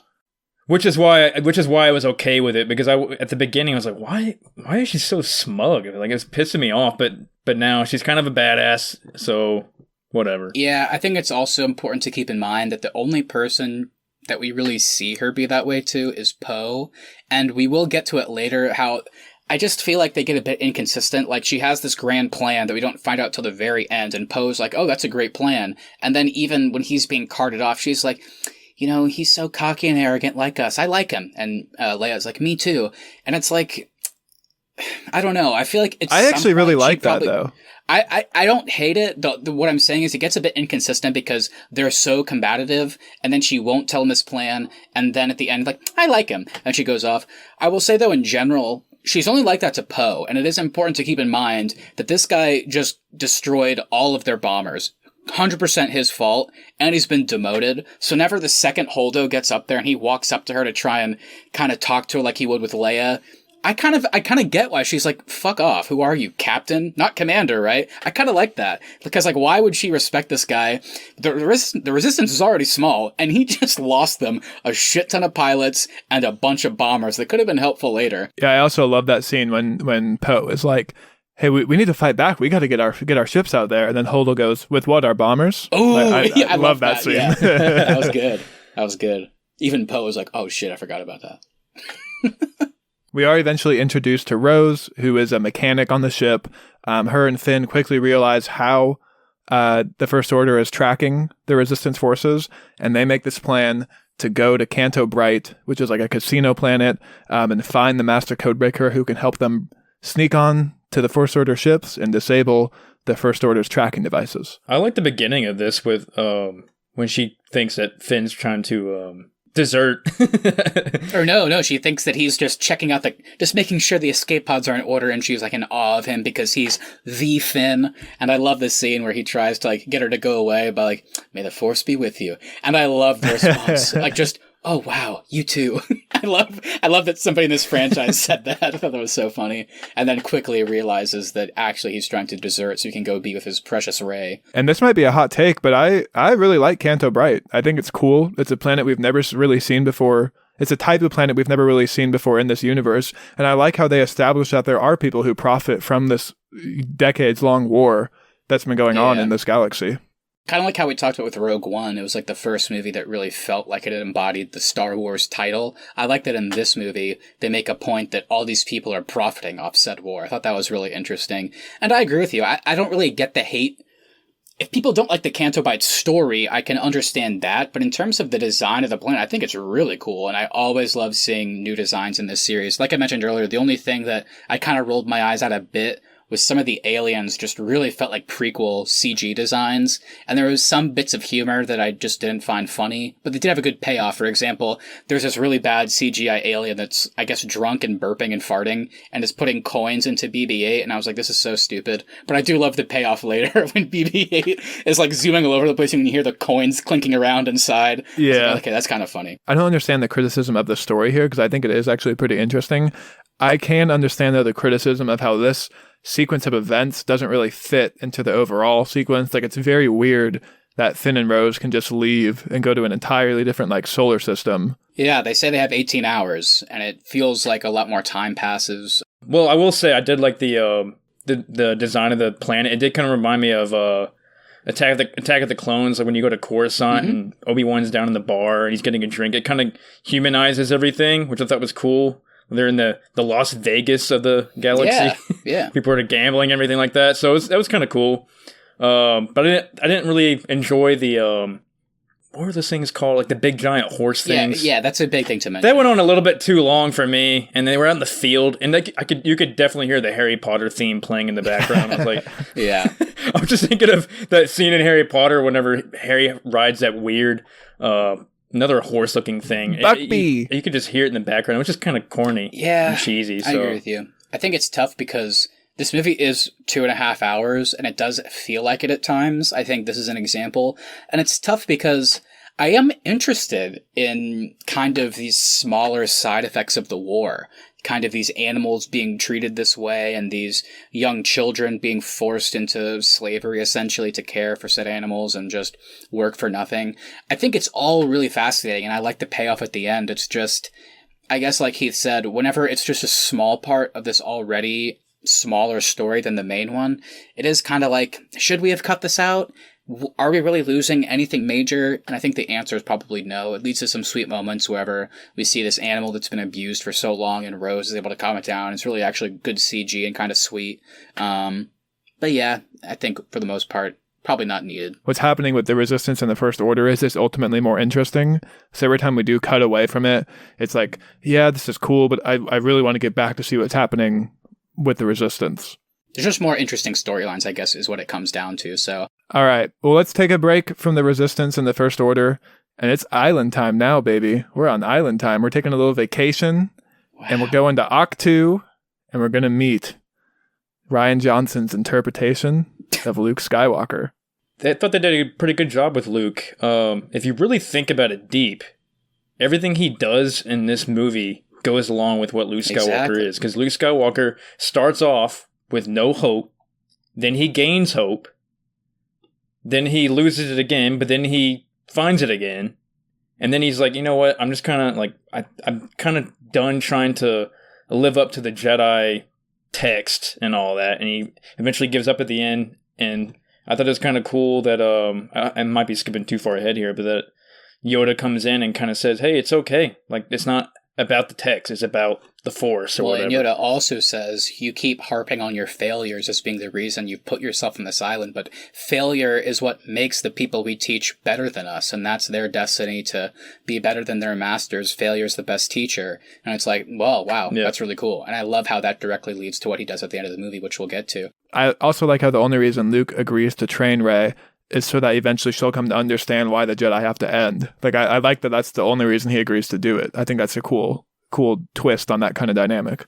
Which is why I was okay with it, because at the beginning I was like, why is she so smug? It was pissing me off, but now she's kind of a badass, so whatever. Yeah, I think it's also important to keep in mind that the only person that we really see her be that way to is Poe, and we will get to it later how I just feel like they get a bit inconsistent. She has this grand plan that we don't find out till the very end, and Poe's like, oh, that's a great plan. And then even when he's being carted off, she's like, he's so cocky and arrogant like us. I like him. And Leia's like, me too. And it's like, I don't know. I feel like it's... I actually really like that, though. I don't hate it. What I'm saying is it gets a bit inconsistent because they're so combative, and then she won't tell him his plan, and then at the end, I like him. And she goes off. I will say, though, in general... she's only like that to Poe, and it is important to keep in mind that this guy just destroyed all of their bombers. 100% his fault, and he's been demoted. So whenever the second Holdo gets up there and he walks up to her to try and kind of talk to her like he would with Leia, I kind of get why she's like, fuck off. Who are you, Captain? Not Commander, right? I kind of like that. Because, like, why would she respect this guy? The resistance is already small, and he just lost them a shit ton of pilots and a bunch of bombers that could have been helpful later. Yeah, I also love that scene when Poe is like, hey, we need to fight back. We got to get our ships out there. And then Hodel goes, with what, our bombers? Oh, I love that scene. Yeah. That was good. Even Poe was like, oh shit, I forgot about that. We are eventually introduced to Rose, who is a mechanic on the ship. Her and Finn quickly realize how the First Order is tracking the Resistance forces, and they make this plan to go to Canto Bright, which is like a casino planet, and find the Master Codebreaker who can help them sneak on to the First Order ships and disable the First Order's tracking devices. I like the beginning of this with when she thinks that Finn's trying to desert. Or no, she thinks that he's just checking out just making sure the escape pods are in order, and she's like in awe of him because he's the Finn. And I love this scene where he tries to like get her to go away by like, may the force be with you. And I love the response. Like just, oh wow, you too. I love that somebody in this franchise said that. I thought that was so funny. And then quickly realizes that actually he's trying to desert so he can go be with his precious Rey. And this might be a hot take, but I really like Canto Bright. I think it's cool. It's a planet we've never really seen before. It's a type of planet we've never really seen before in this universe. And I like how they establish that there are people who profit from this decades-long war that's been going on in this galaxy. Kind of like how we talked about with Rogue One. It was like the first movie that really felt like it embodied the Star Wars title. I like that in this movie, they make a point that all these people are profiting off said war. I thought that was really interesting. And I agree with you. I don't really get the hate. If people don't like the Canto Bight story, I can understand that. But in terms of the design of the planet, I think it's really cool. And I always love seeing new designs in this series. Like I mentioned earlier, the only thing that I kind of rolled my eyes at a bit with some of the aliens just really felt like prequel CG designs, and there was some bits of humor that I just didn't find funny, but they did have a good payoff. For example, there's this really bad CGI alien that's, I guess, drunk and burping and farting, and is putting coins into BB-8, and I was like, this is so stupid. But I do love the payoff later when BB-8 is like zooming all over the place and you can hear the coins clinking around inside. Yeah. Like, okay, that's kind of funny. I don't understand the criticism of the story here, because I think it is actually pretty interesting. I can understand, though, the criticism of how this sequence of events doesn't really fit into the overall sequence. Like, it's very weird that Finn and Rose can just leave and go to an entirely different, like, solar system. Yeah, they say they have 18 hours, and it feels like a lot more time passes. Well, I will say I did like the design of the planet. It did kind of remind me of Attack of the Clones, like when you go to Coruscant and Obi-Wan's down in the bar and he's getting a drink. It kind of humanizes everything, which I thought was cool. They're in the Las Vegas of the galaxy. Yeah. People are gambling and everything like that. So that was kind of cool. But I didn't really enjoy the what were those things called? Like the big giant horse things. Yeah, that's a big thing to mention. That went on a little bit too long for me, and they were out in the field, and you could definitely hear the Harry Potter theme playing in the background. I was like, yeah. I was just thinking of that scene in Harry Potter whenever Harry rides that weird another horse-looking thing. Buckbee. You could just hear it in the background. It was just kind of corny and cheesy. So. I agree with you. I think it's tough because this movie is 2.5 hours, and it does feel like it at times. I think this is an example. And it's tough because I am interested in kind of these smaller side effects of the war. Kind of these animals being treated this way and these young children being forced into slavery essentially to care for said animals and just work for nothing. I think it's all really fascinating, and I like the payoff at the end. It's just, I guess like Heath said, whenever it's just a small part of this already smaller story than the main one, it is kind of like, should we have cut this out? Are we really losing anything major? And I think the answer is probably no. It leads to some sweet moments wherever we see this animal that's been abused for so long and Rose is able to calm it down. It's really actually good CG and kind of sweet. But yeah, I think for the most part, probably not needed. What's happening with the Resistance and the First Order is this ultimately more interesting. So every time we do cut away from it, it's like, yeah, this is cool, but I really want to get back to see what's happening with the Resistance. There's just more interesting storylines, I guess, is what it comes down to. So, all right. Well, let's take a break from the Resistance and the First Order. And it's island time now, baby. We're on island time. We're taking a little vacation. Wow. And we're going to Octu. And we're going to meet Rian Johnson's interpretation of Luke Skywalker. I thought they did a pretty good job with Luke. If you really think about it deep, everything he does in this movie goes along with what Luke Skywalker is. Because Luke Skywalker starts off with no hope, then he gains hope, then he loses it again, but then he finds it again, and then he's like, you know what, I'm just kind of like, I'm kind of done trying to live up to the Jedi text and all that, and he eventually gives up at the end. And I thought it was kind of cool that, I might be skipping too far ahead here, but that Yoda comes in and kind of says, hey, it's okay. Like, it's not about the text, it's about the Force or whatever. And Yoda also says, you keep harping on your failures as being the reason you put yourself on this island, but failure is what makes the people we teach better than us, and that's their destiny to be better than their masters. Failure is the best teacher. And it's like, well, wow, that's really cool. And I love how that directly leads to what he does at the end of the movie, which we'll get to. I also like how the only reason Luke agrees to train Rey is so that eventually she'll come to understand why the Jedi have to end. Like, I like that that's the only reason he agrees to do it. I think that's a cool twist on that kind of dynamic.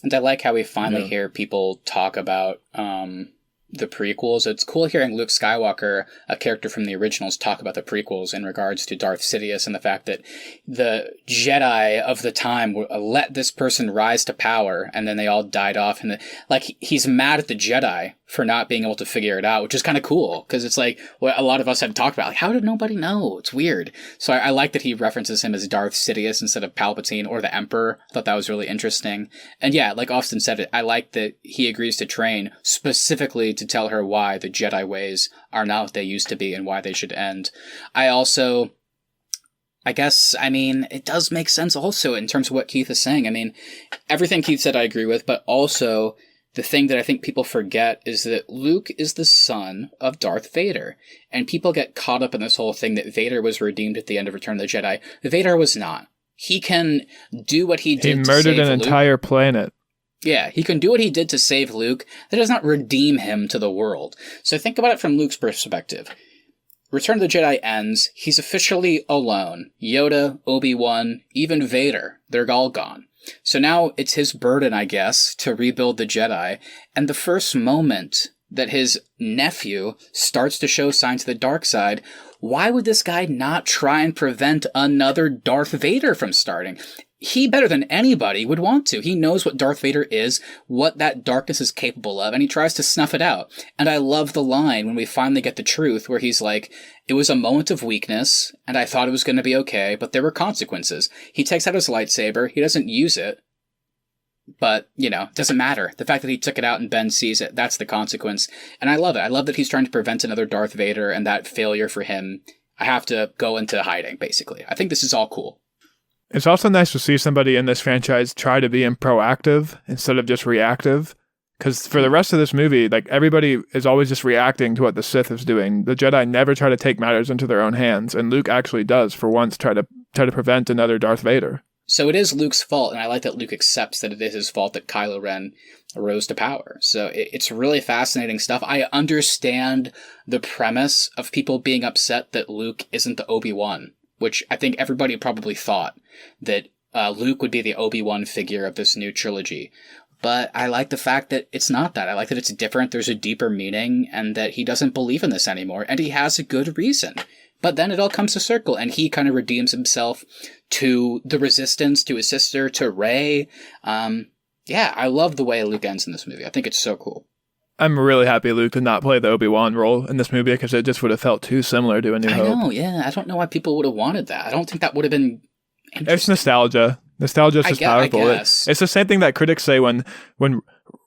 And I like how we finally hear people talk about the prequels. It's cool hearing Luke Skywalker, a character from the originals, talk about the prequels in regards to Darth Sidious and the fact that the Jedi of the time let this person rise to power, and then they all died off. And he's mad at the Jedi for not being able to figure it out, which is kind of cool, because it's like what a lot of us had talked about. Like, how did nobody know? It's weird. So I like that he references him as Darth Sidious instead of Palpatine or the Emperor. I thought that was really interesting. And yeah, like Austin said, I like that he agrees to train specifically to tell her why the Jedi ways are not what they used to be and why they should end. I guess, it does make sense also in terms of what Keith is saying. Everything Keith said I agree with, but also the thing that I think people forget is that Luke is the son of Darth Vader. And people get caught up in this whole thing that Vader was redeemed at the end of Return of the Jedi. Vader was not. He can do what he did to save Luke. He murdered an entire planet. Yeah, he can do what he did to save Luke. That does not redeem him to the world. So think about it from Luke's perspective. Return of the Jedi ends. He's officially alone. Yoda, Obi-Wan, even Vader. They're all gone. So now it's his burden, I guess, to rebuild the Jedi. And the first moment that his nephew starts to show signs of the dark side, why would this guy not try and prevent another Darth Vader from starting? He, better than anybody, would want to. He knows what Darth Vader is, what that darkness is capable of, and he tries to snuff it out. And I love the line when we finally get the truth, where he's like, it was a moment of weakness, and I thought it was going to be okay, but there were consequences. He takes out his lightsaber, he doesn't use it, but, it doesn't matter. The fact that he took it out and Ben sees it, that's the consequence. And I love it. I love that he's trying to prevent another Darth Vader, and that failure for him, I have to go into hiding, basically. I think this is all cool. It's also nice to see somebody in this franchise try to be proactive instead of just reactive. Because for the rest of this movie, everybody is always just reacting to what the Sith is doing. The Jedi never try to take matters into their own hands, and Luke actually does, for once, try to prevent another Darth Vader. So it is Luke's fault, and I like that Luke accepts that it is his fault that Kylo Ren rose to power. So it's really fascinating stuff. I understand the premise of people being upset that Luke isn't the Obi-Wan, which I think everybody probably thought that Luke would be the Obi-Wan figure of this new trilogy. But I like the fact that it's not that. I like that it's different, there's a deeper meaning, and that he doesn't believe in this anymore, and he has a good reason. But then it all comes to circle, and he kind of redeems himself to the Resistance, to his sister, to Rey. I love the way Luke ends in this movie. I think it's so cool. I'm really happy Luke did not play the Obi-Wan role in this movie, because it just would have felt too similar to A New Hope. I know, yeah. I don't know why people would have wanted that. I don't think that would have been interesting. It's nostalgia. Nostalgia is just powerful. It's the same thing that critics say when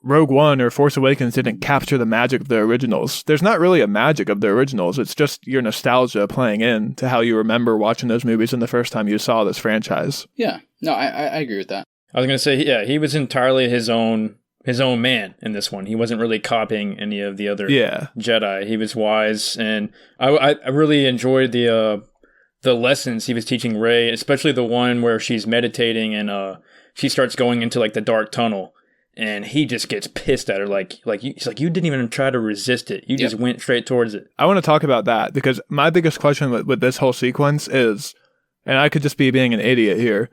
Rogue One or Force Awakens didn't capture the magic of the originals. There's not really a magic of the originals. It's just your nostalgia playing in to how you remember watching those movies in the first time you saw this franchise. Yeah. No, I agree with that. I was going to say, yeah, he was entirely his own man in this one. He wasn't really copying any of the other Jedi. He was wise, and I really enjoyed the lessons he was teaching Rey, especially the one where she's meditating and she starts going into the dark tunnel, and he just gets pissed at her he's like, you didn't even try to resist it. You just went straight towards it. I want to talk about that, because my biggest question with this whole sequence is, and I could just be being an idiot here,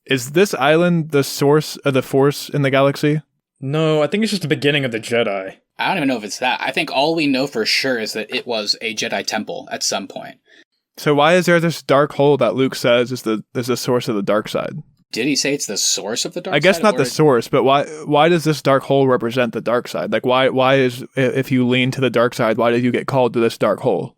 is this island the source of the Force in the galaxy? No, I think it's just the beginning of the Jedi. I don't even know if it's that. I think all we know for sure is that it was a Jedi temple at some point. So why is there this dark hole that Luke says is the source of the dark side? Did he say it's the source of the dark side? I guess not the source, but why does this dark hole represent the dark side? Like, why is, if you lean to the dark side, why did you get called to this dark hole?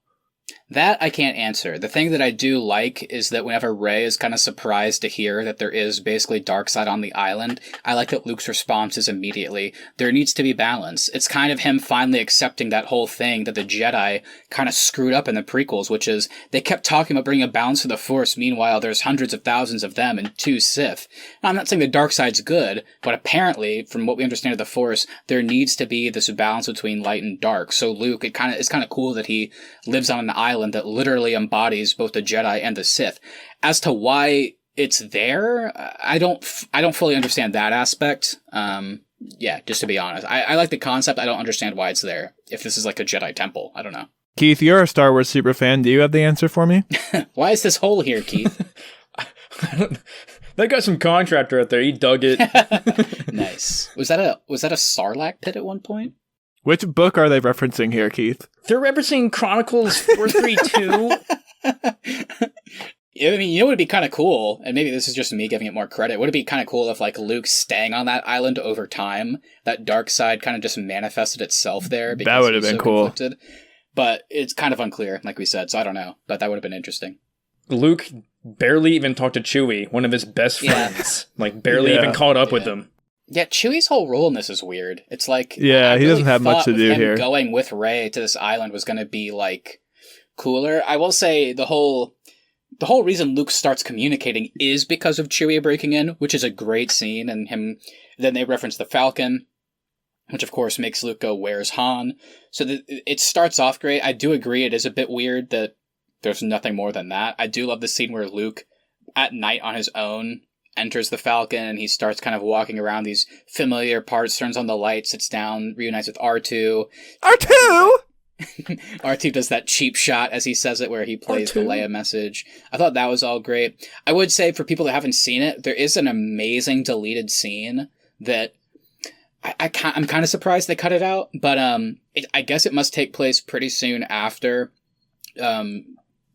That I can't answer. The thing that I do like is that whenever Rey is kind of surprised to hear that there is basically dark side on the island, I like that Luke's response is immediately, there needs to be balance. It's kind of him finally accepting that whole thing that the Jedi kind of screwed up in the prequels, which is they kept talking about bringing a balance to the Force. Meanwhile, there's hundreds of thousands of them and 2 Sith. Now, I'm not saying the dark side's good, but apparently, from what we understand of the Force, there needs to be this balance between light and dark. So Luke, it's kind of cool that he lives on an island that literally embodies both the Jedi and the Sith. As to why it's there, I don't fully understand that aspect. Yeah, just to be honest. I like the concept. I don't understand why it's there. If this is like a Jedi temple, I don't know. Keith, you're a Star Wars super fan. Do you have the answer for me? Why is this hole here, Keith? They got some contractor out there. He dug it. Nice. Was that a Sarlacc pit at one point? Which book are they referencing here, Keith? They're referencing Chronicles 432. I mean, you know what would be kind of cool, and maybe this is just me giving it more credit, would it be kind of cool if, like, Luke's staying on that island over time, that dark side kind of just manifested itself there? That would have been cool. Conflicted. But it's kind of unclear, like we said, so I don't know. But that would have been interesting. Luke barely even talked to Chewie, one of his best friends. Like, barely even caught up with him. Yeah, Chewie's whole role in this is weird. It's like... Yeah, he doesn't have much to do here. Going with Rey to this island was going to be, like, cooler. I will say the whole reason Luke starts communicating is because of Chewie breaking in, which is a great scene, and him... Then they reference the Falcon, which of course makes Luke go, where's Han? So it starts off great. I do agree it is a bit weird that there's nothing more than that. I do love the scene where Luke, at night on his own, enters the Falcon, and he starts kind of walking around these familiar parts, turns on the light, sits down, reunites with R2. R2! R2 does that cheap shot, as he says it, where he plays the Leia message. I thought that was all great. I would say, for people that haven't seen it, there is an amazing deleted scene that I'm kind of surprised they cut it out, but I guess it must take place pretty soon after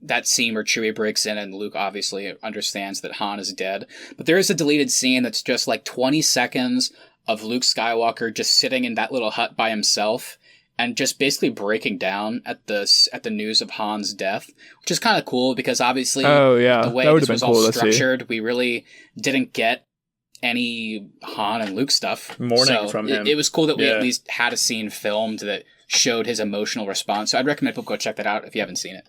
that scene where Chewie breaks in and Luke obviously understands that Han is dead. But there is a deleted scene that's just like 20 seconds of Luke Skywalker just sitting in that little hut by himself and just basically breaking down at the news of Han's death, which is kind of cool because obviously the way this was all structured, we really didn't get any Han and Luke stuff. Mourning from him. It was cool that we at least had a scene filmed that showed his emotional response. So I'd recommend people go check that out if you haven't seen it.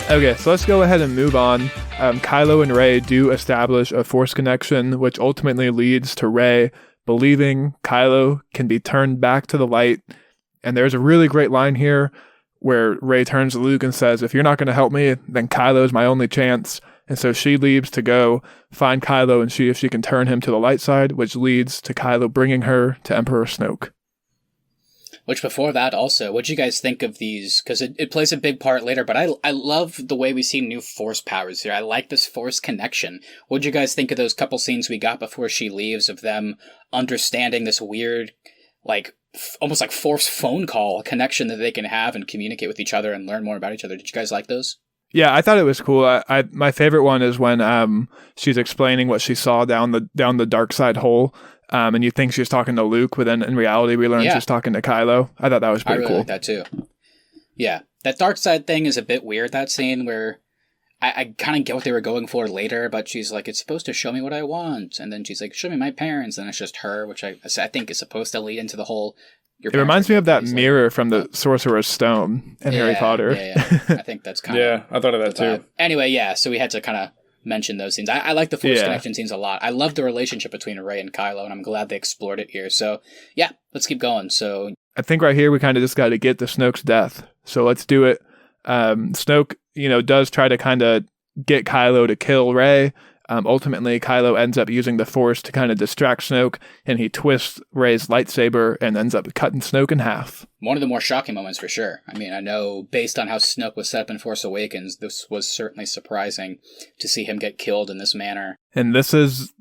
Okay, so let's go ahead and move on. Kylo and Rey do establish a Force connection, which ultimately leads to Rey believing Kylo can be turned back to the light. And there's a really great line here where Rey turns to Luke and says, if you're not going to help me, then Kylo's my only chance. And so she leaves to go find Kylo and see if she can turn him to the light side, which leads to Kylo bringing her to Emperor Snoke. Which before that also, what do you guys think of these? Because it plays a big part later, but I love the way we see new Force powers here. I like this Force connection. What do you guys think of those couple scenes we got before she leaves of them understanding this weird, like, almost like Force phone call connection that they can have and communicate with each other and learn more about each other? Did you guys like those? Yeah, I thought it was cool. My favorite one is when she's explaining what she saw down the dark side hole. And you think she's talking to Luke, but then in reality we learn she's talking to Kylo. I thought that was pretty cool. I really like that too. Yeah, that dark side thing is a bit weird, that scene where I kind of get what they were going for later, but she's like, it's supposed to show me what I want. And then she's like, show me my parents. And it's just her, which I think is supposed to lead into the whole... It reminds me of that mirror from the Sorcerer's Stone in Harry Potter. Yeah. I think that's kind of... Yeah, I thought of that too. Anyway, so we had to kind of mention those scenes. I like the Force connection scenes a lot. I love the relationship between Rey and Kylo, and I'm glad they explored it here. So, yeah, let's keep going. So, I think right here we kind of just got to get to Snoke's death. So let's do it. Snoke, does try to kind of get Kylo to kill Rey, Ultimately, Kylo ends up using the Force to kind of distract Snoke, and he twists Rey's lightsaber and ends up cutting Snoke in half. One of the more shocking moments for sure. I mean, I know based on how Snoke was set up in Force Awakens, this was certainly surprising to see him get killed in this manner. And this is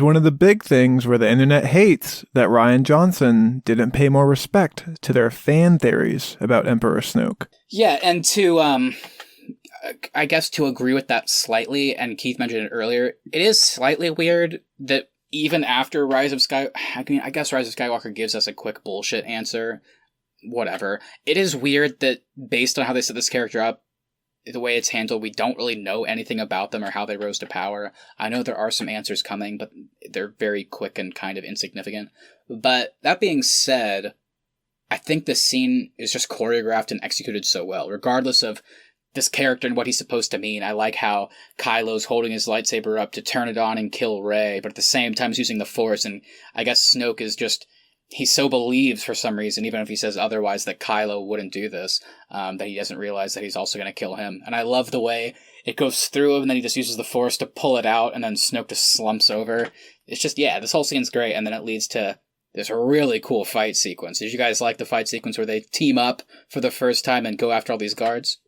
one of the big things where the internet hates that Rian Johnson didn't pay more respect to their fan theories about Emperor Snoke. Yeah, and to I guess to agree with that slightly, and Keith mentioned it earlier, it is slightly weird that even after Rise of I guess Rise of Skywalker gives us a quick bullshit answer. Whatever. It is weird that based on how they set this character up, the way it's handled, we don't really know anything about them or how they rose to power. I know there are some answers coming, but they're very quick and kind of insignificant. But that being said, I think this scene is just choreographed and executed so well, regardless of this character and what he's supposed to mean. I like how Kylo's holding his lightsaber up to turn it on and kill Rey, but at the same time he's using the Force, and I guess Snoke is just, he so believes for some reason, even if he says otherwise, that Kylo wouldn't do this, that he doesn't realize that he's also going to kill him. And I love the way it goes through him, and then he just uses the Force to pull it out, and then Snoke just slumps over. It's just, yeah, this whole scene's great, and then it leads to this really cool fight sequence. Did you guys like the fight sequence where they team up for the first time and go after all these guards?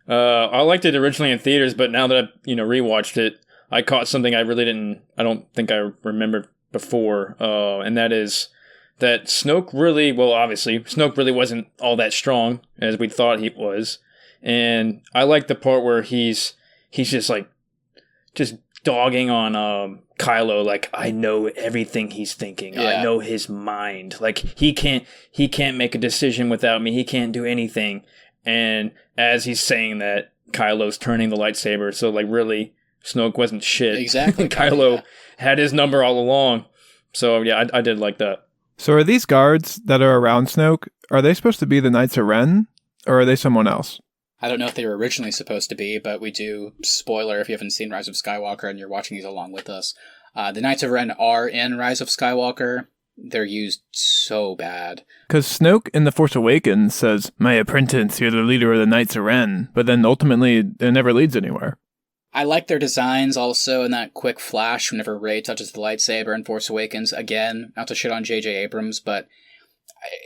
I liked it originally in theaters, but now that I rewatched it, I caught something I don't think I remembered before, and that is that Snoke really wasn't all that strong as we thought he was, and I like the part where he's just dogging on Kylo, like, I know everything he's thinking. Yeah. I know his mind. Like, he can't make a decision without me. He can't do anything. And as he's saying that, Kylo's turning the lightsaber, so like really, Snoke wasn't shit. Exactly. Kylo had his number all along. So yeah, I did like that. So are these guards that are around Snoke, are they supposed to be the Knights of Ren, or are they someone else? I don't know if they were originally supposed to be, but we do, spoiler if you haven't seen Rise of Skywalker and you're watching these along with us, the Knights of Ren are in Rise of Skywalker. They're used so bad. Because Snoke in The Force Awakens says, "My apprentice, you're the leader of the Knights of Ren," but then ultimately it never leads anywhere. I like their designs also in that quick flash whenever Rey touches the lightsaber in Force Awakens. Again, not to shit on J.J. Abrams, but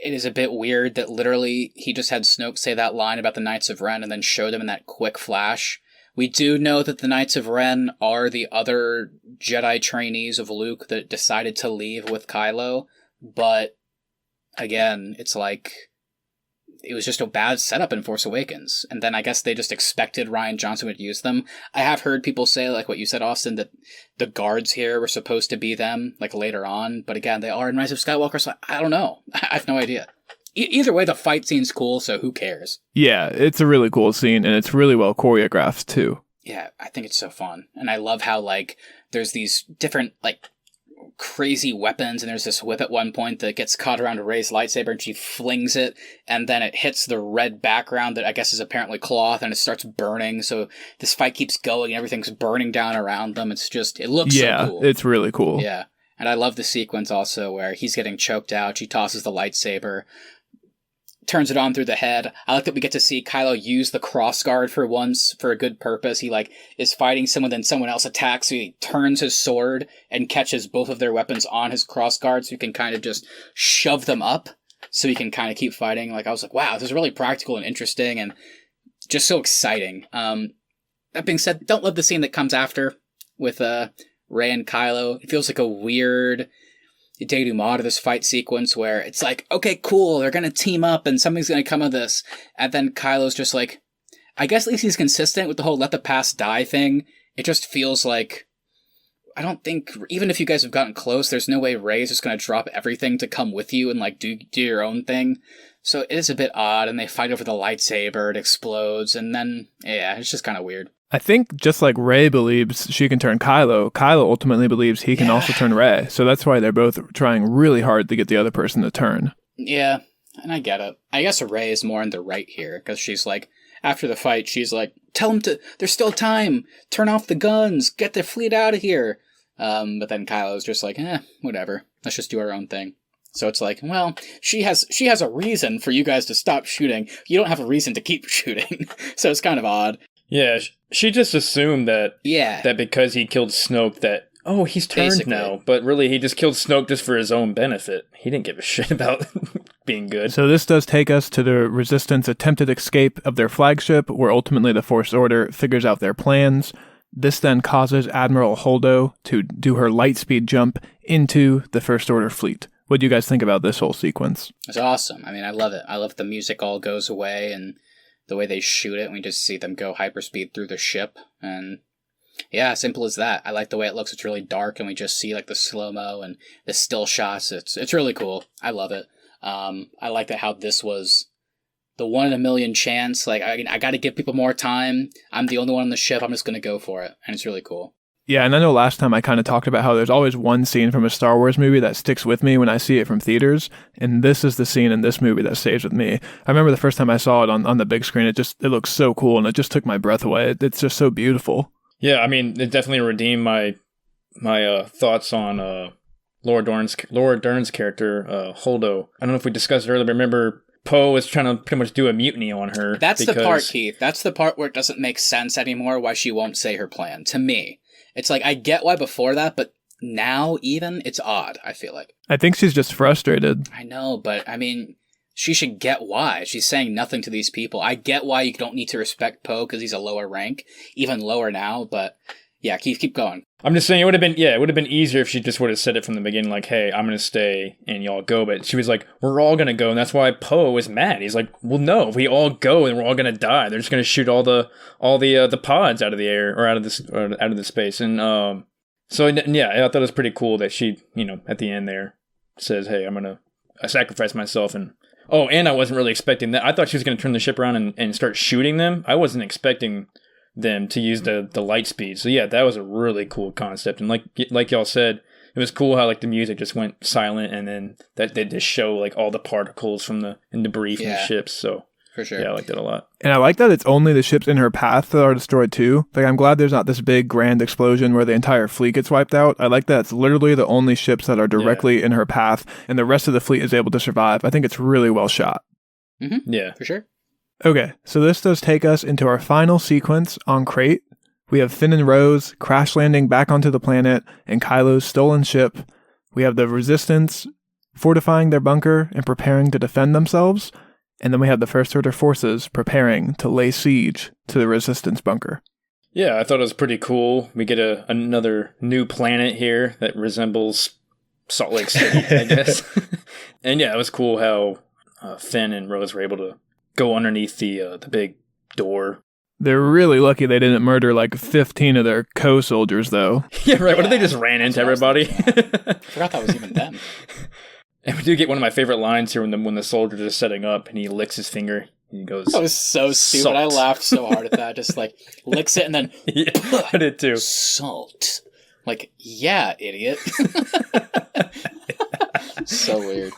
it is a bit weird that literally he just had Snoke say that line about the Knights of Ren and then show them in that quick flash. We do know that the Knights of Ren are the other Jedi trainees of Luke that decided to leave with Kylo, but again, it's like, it was just a bad setup in Force Awakens, and then I guess they just expected Rian Johnson would use them. I have heard people say, like what you said, Austin, that the guards here were supposed to be them, like later on, but again, they are in Rise of Skywalker, so I don't know. I have no idea. Either way, the fight scene's cool, so who cares? Yeah, it's a really cool scene, and it's really well choreographed, too. Yeah, I think it's so fun. And I love how, like, there's these different, like, crazy weapons, and there's this whip at one point that gets caught around Rey's lightsaber, and she flings it, and then it hits the red background that I guess is apparently cloth, and it starts burning, so this fight keeps going, and everything's burning down around them. It's just, it looks so cool. Yeah, it's really cool. Yeah, and I love the sequence also where he's getting choked out, she tosses the lightsaber, turns it on through the head. I like that we get to see Kylo use the crossguard for once for a good purpose. He like is fighting someone, then someone else attacks, so he turns his sword and catches both of their weapons on his crossguard, so he can kind of just shove them up so he can kind of keep fighting. Like, I was like, wow, this is really practical and interesting and just so exciting. That being said, don't love the scene that comes after with Rey and Kylo. It feels like a weird denouement to this fight sequence where it's like, okay, cool, they're gonna team up and something's gonna come of this, and then Kylo's just like, I guess at least he's consistent with the whole let the past die thing. It just feels like, I don't think, even if you guys have gotten close, there's no way Rey's just gonna drop everything to come with you and like do your own thing. So it is a bit odd, and they fight over the lightsaber, it explodes, and then, yeah, it's just kind of weird. I think just like Rey believes she can turn Kylo, Kylo ultimately believes he can also turn Rey. So that's why they're both trying really hard to get the other person to turn. Yeah, and I get it. I guess Rey is more in the right here, because she's like, after the fight, she's like, tell them to, there's still time, turn off the guns, get the fleet out of here. But then Kylo's just like, whatever, let's just do our own thing. So it's like, well, she has a reason for you guys to stop shooting. You don't have a reason to keep shooting. So it's kind of odd. Yeah, she just assumed that Yeah. that because he killed Snoke that, oh, he's turned Basically. now. But really, he just killed Snoke just for his own benefit. He didn't give a shit about being good. So this does take us to the Resistance attempted escape of their flagship, where ultimately the First Order figures out their plans. This then causes Admiral Holdo to do her lightspeed jump into the First Order fleet. What do you guys think about this whole sequence? It's awesome. I mean, I love it. I love the music all goes away and the way they shoot it. We just see them go hyperspeed through the ship. And yeah, simple as that. I like the way it looks. It's really dark and we just see like the slow-mo and the still shots. It's really cool. I love it. I like that how this was the 1 in a million chance. Like, I got to give people more time. I'm the only one on the ship. I'm just going to go for it. And it's really cool. Yeah, and I know last time I kind of talked about how there's always one scene from a Star Wars movie that sticks with me when I see it from theaters, and this is the scene in this movie that stays with me. I remember the first time I saw it on the big screen, it looks so cool, and it just took my breath away. It's just so beautiful. Yeah, I mean, it definitely redeemed my thoughts on Laura Dern's character, Holdo. I don't know if we discussed it earlier, but remember Poe was trying to pretty much do a mutiny on her. That's the part, Keith. That's the part where it doesn't make sense anymore why she won't say her plan, to me. It's like, I get why before that, but now even, it's odd, I feel like. I think she's just frustrated. I know, but I mean, she should get why. She's saying nothing to these people. I get why you don't need to respect Poe because he's a lower rank, even lower now, but yeah, keep going. I'm just saying it would have been easier if she just would have said it from the beginning, like, hey, I'm going to stay and y'all go. But she was like, we're all going to go. And that's why Poe was mad. He's like, well, no, if we all go and we're all going to die. They're just going to shoot all the pods out of the air or out of the space. And so, yeah, I thought it was pretty cool that she, at the end there says, hey, I'm going to sacrifice myself. And I wasn't really expecting that. I thought she was going to turn the ship around and start shooting them. I wasn't expecting them to use the light speed. So yeah, that was a really cool concept. And like y'all said, it was cool how like the music just went silent and then that they just show like all the particles from the debris from the ships. So for sure. Yeah, I liked it a lot. And I like that it's only the ships in her path that are destroyed too. Like, I'm glad there's not this big grand explosion where the entire fleet gets wiped out. I like that it's literally the only ships that are directly in her path and the rest of the fleet is able to survive. I think it's really well shot. Mm-hmm. Yeah, for sure. Okay, so this does take us into our final sequence on Crate. We have Finn and Rose crash landing back onto the planet and Kylo's stolen ship. We have the Resistance fortifying their bunker and preparing to defend themselves. And then we have the First Order forces preparing to lay siege to the Resistance bunker. Yeah, I thought it was pretty cool. We get another new planet here that resembles Salt Lake City, I guess. And yeah, it was cool how Finn and Rose were able to go underneath the big door. They're really lucky they didn't murder like 15 of their co-soldiers, though. Yeah, right. What if they just ran into everybody? I forgot that was even them. And we do get one of my favorite lines here when the soldiers are setting up and he licks his finger. And he goes, that was so stupid. Salt. I laughed so hard at that. Just like licks it and then yeah, I did too. Salt. Like, yeah, idiot. So weird.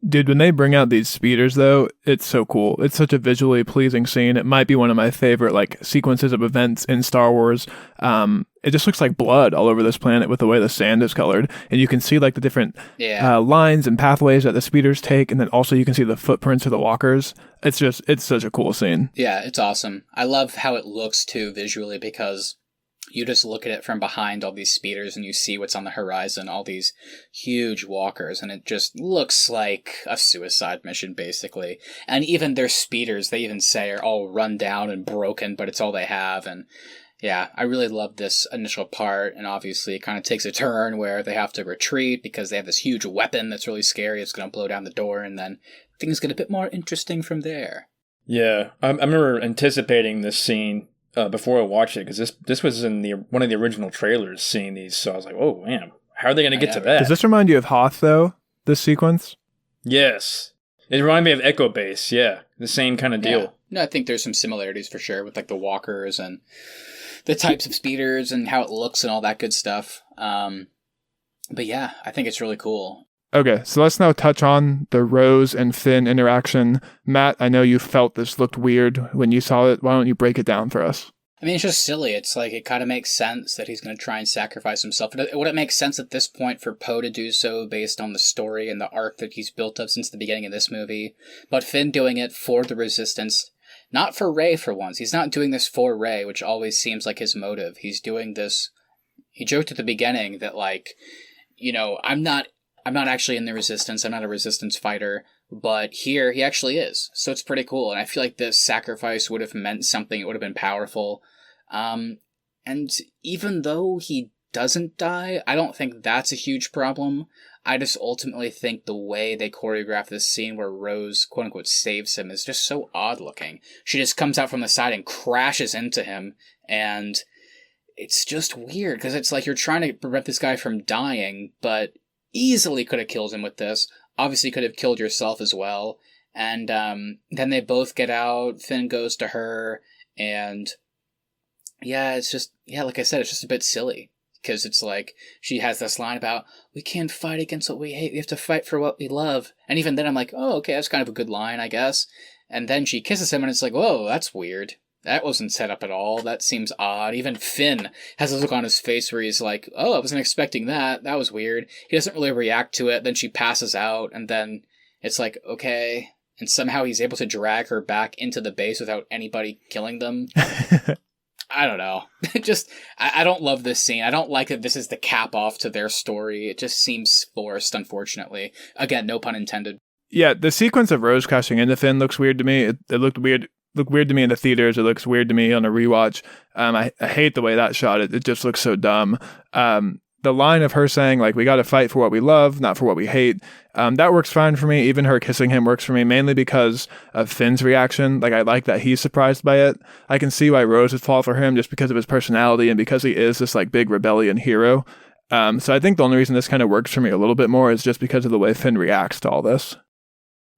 Dude, when they bring out these speeders, though, it's so cool. It's such a visually pleasing scene. It might be one of my favorite like sequences of events in Star Wars. It just looks like blood all over this planet with the way the sand is colored. And you can see like the different lines and pathways that the speeders take. And then also you can see the footprints of the walkers. It's such a cool scene. Yeah, it's awesome. I love how it looks, too, visually, because you just look at it from behind all these speeders and you see what's on the horizon, all these huge walkers, and it just looks like a suicide mission, basically. And even their speeders, they even say, are all run down and broken, but it's all they have. And yeah, I really love this initial part, and obviously it kind of takes a turn where they have to retreat because they have this huge weapon that's really scary. It's going to blow down the door, and then things get a bit more interesting from there. Yeah, I remember anticipating this scene before I watched it, because this was in one of the original trailers, seeing these, so I was like, oh man, how are they going to get to that? Does this remind you of Hoth, though, this sequence? Yes. It reminded me of Echo Base, yeah. The same kind of deal. Yeah. No, I think there's some similarities for sure with like the walkers and the types of speeders and how it looks and all that good stuff. But yeah, I think it's really cool. Okay, so let's now touch on the Rose and Finn interaction. Matt, I know you felt this looked weird when you saw it. Why don't you break it down for us? I mean, it's just silly. It's like, it kind of makes sense that he's going to try and sacrifice himself. Would it make sense at this point for Poe to do so based on the story and the arc that he's built up since the beginning of this movie? But Finn doing it for the Resistance Not for Rey for once. He's not doing this for Rey, which always seems like his motive. He's doing this. He joked at the beginning that, like, you know, I'm not actually in the Resistance. I'm not a Resistance fighter. But here, he actually is. So it's pretty cool. And I feel like this sacrifice would have meant something. It would have been powerful. And even though he doesn't die, I don't think that's a huge problem. I just ultimately think the way they choreograph this scene where Rose, quote-unquote, saves him is just so odd-looking. She just comes out from the side and crashes into him. And it's just weird, because it's like you're trying to prevent this guy from dying, but easily could have killed him with this. Obviously could have killed yourself as well. And then they both get out. Finn goes to her. And yeah, it's just, yeah, like I said, it's just a bit silly. Because it's like, she has this line about, we can't fight against what we hate. We have to fight for what we love. And even then I'm like, oh, okay, that's kind of a good line, I guess. And then she kisses him and it's like, whoa, that's weird. That wasn't set up at all. That seems odd. Even Finn has a look on his face where he's like, oh, I wasn't expecting that. That was weird. He doesn't really react to it. Then she passes out, and then it's like, okay. And somehow he's able to drag her back into the base without anybody killing them. I don't know. I don't love this scene. I don't like that this is the cap off to their story. It just seems forced, unfortunately. Again, no pun intended. Yeah, the sequence of Rose crashing into Finn looks weird to me. It looked weird. Looked weird to me in the theaters. It looks weird to me on a rewatch. I hate the way that shot. It just looks so dumb. The line of her saying, like, we got to fight for what we love, not for what we hate, that works fine for me. Even her kissing him works for me, mainly because of Finn's reaction. Like, I like that he's surprised by it. I can see why Rose would fall for him just because of his personality and because he is this, like, big rebellion hero. So I think the only reason this kind of works for me a little bit more is just because of the way Finn reacts to all this.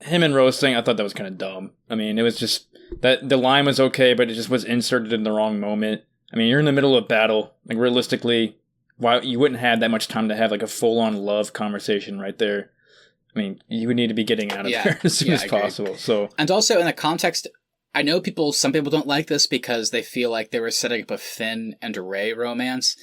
Him and Rose thing, I thought that was kind of dumb. I mean, it was just that the line was okay, but it just was inserted in the wrong moment. I mean, you're in the middle of battle. Like, realistically, why you wouldn't have that much time to have like a full-on love conversation right there. I mean, you would need to be getting out of there as soon as possible. So, and also in the context, I know some people don't like this because they feel like they were setting up a Finn and Rey romance.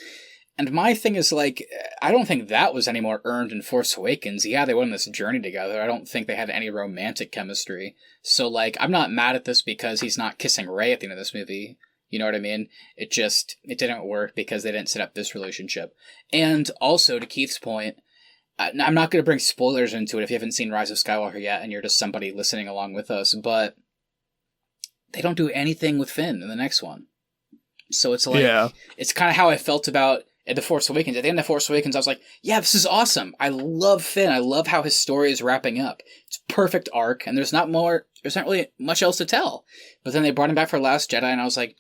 And my thing is, like, I don't think that was any more earned in Force Awakens. Yeah, they went on this journey together. I don't think they had any romantic chemistry. So, like, I'm not mad at this because he's not kissing Rey at the end of this movie. You know what I mean? It didn't work because they didn't set up this relationship. And also, to Keith's point, I'm not going to bring spoilers into it if you haven't seen Rise of Skywalker yet and you're just somebody listening along with us, but they don't do anything with Finn in the next one. So it's like, It's kind of how I felt about at The Force Awakens. At the end of Force Awakens, I was like, yeah, this is awesome. I love Finn. I love how his story is wrapping up. It's a perfect arc, and there's not really much else to tell. But then they brought him back for Last Jedi, and I was like,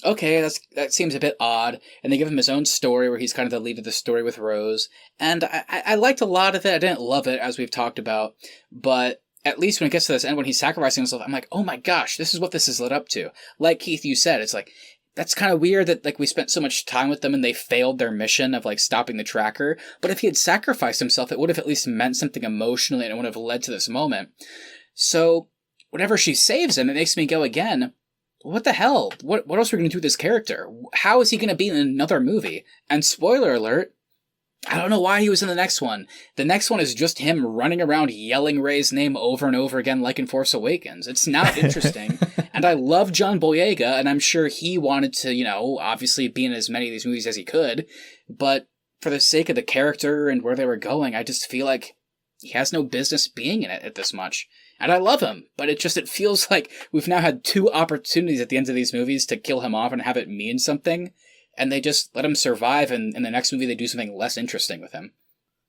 okay, that seems a bit odd. And they give him his own story where he's kind of the lead of the story with Rose. And I liked a lot of it. I didn't love it, as we've talked about. But at least when it gets to this end, when he's sacrificing himself, I'm like, oh my gosh, this is what this is led up to. Like Keith, you said, it's like, that's kind of weird that, like, we spent so much time with them and they failed their mission of, like, stopping the tracker. But if he had sacrificed himself, it would have at least meant something emotionally and it would have led to this moment. So, whenever she saves him, it makes me go again, what the hell? What else are we going to do with this character? How is he going to be in another movie? And spoiler alert, I don't know why he was in the next one. The next one is just him running around yelling Rey's name over and over again like in Force Awakens. It's not interesting. And I love John Boyega, and I'm sure he wanted to, obviously be in as many of these movies as he could. But for the sake of the character and where they were going, I just feel like he has no business being in it at this much. And I love him, but it feels like we've now had 2 opportunities at the end of these movies to kill him off and have it mean something. And they just let him survive, and in the next movie they do something less interesting with him.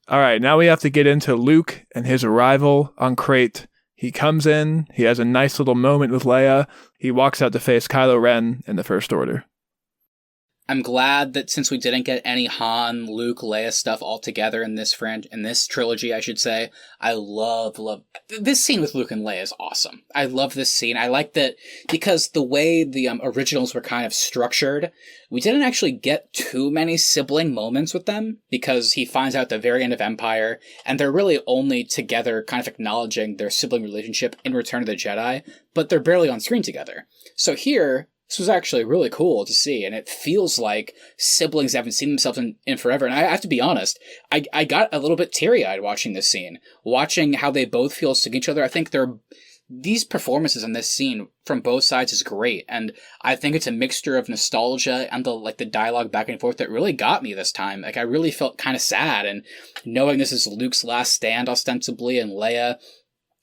All right, now we have to get into Luke and his arrival on Crate. He comes in, he has a nice little moment with Leia, he walks out to face Kylo Ren in the First Order. I'm glad that since we didn't get any Han, Luke, Leia stuff all together in this trilogy, I should say, I love this scene with Luke and Leia is awesome. I love this scene. I like that because the way the originals were kind of structured, we didn't actually get too many sibling moments with them because he finds out at the very end of Empire, and they're really only together kind of acknowledging their sibling relationship in Return of the Jedi, but they're barely on screen together. So here, this was actually really cool to see, and it feels like siblings haven't seen themselves in forever. And I have to be honest, I got a little bit teary-eyed watching this scene, watching how they both feel sick to each other. I think these performances in this scene from both sides is great, and I think it's a mixture of nostalgia and the dialogue back and forth that really got me this time. Like, I really felt kind of sad, and knowing this is Luke's last stand ostensibly, and Leia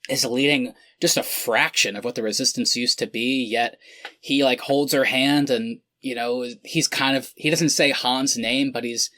is leading just a fraction of what the Resistance used to be, yet he holds her hand, and he doesn't say Han's name, but he's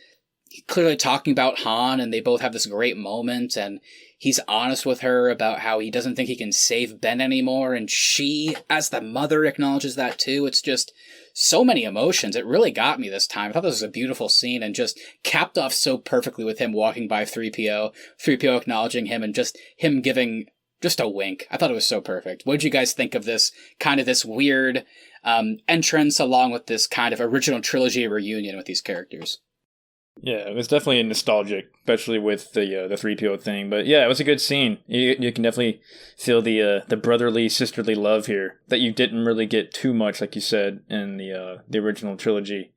clearly talking about Han, and they both have this great moment, and he's honest with her about how he doesn't think he can save Ben anymore, and she, as the mother, acknowledges that too. It's just so many emotions. It really got me this time. I thought this was a beautiful scene, and just capped off so perfectly with him walking by 3PO, 3PO acknowledging him, and just him giving just a wink. I thought it was so perfect. What did you guys think of this weird entrance, along with this kind of original trilogy reunion with these characters? Yeah, it was definitely nostalgic, especially with the 3PO thing. But yeah, it was a good scene. You can definitely feel the brotherly, sisterly love here that you didn't really get too much, like you said, in the original trilogy.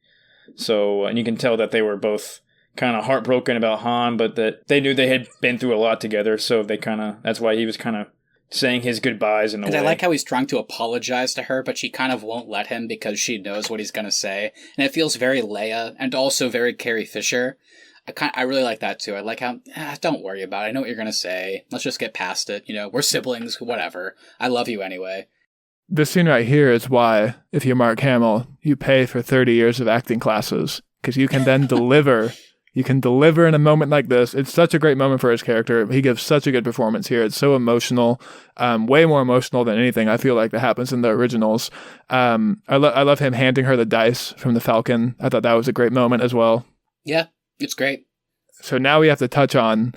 So, and you can tell that they were both kind of heartbroken about Han, but that they knew they had been through a lot together. So that's why he was kind of saying his goodbyes in a way. And I like how he's trying to apologize to her, but she kind of won't let him because she knows what he's going to say. And it feels very Leia and also very Carrie Fisher. I really like that too. I like how, don't worry about it. I know what you're going to say. Let's just get past it. We're siblings, whatever. I love you anyway. This scene right here is why, if you're Mark Hamill, you pay for 30 years of acting classes, because you can then deliver. You can deliver in a moment like this. It's such a great moment for his character. He gives such a good performance here. It's so emotional, way more emotional than anything I feel like that happens in the originals. I love him handing her the dice from the Falcon. I thought that was a great moment as well. Yeah, it's great. So now we have to touch on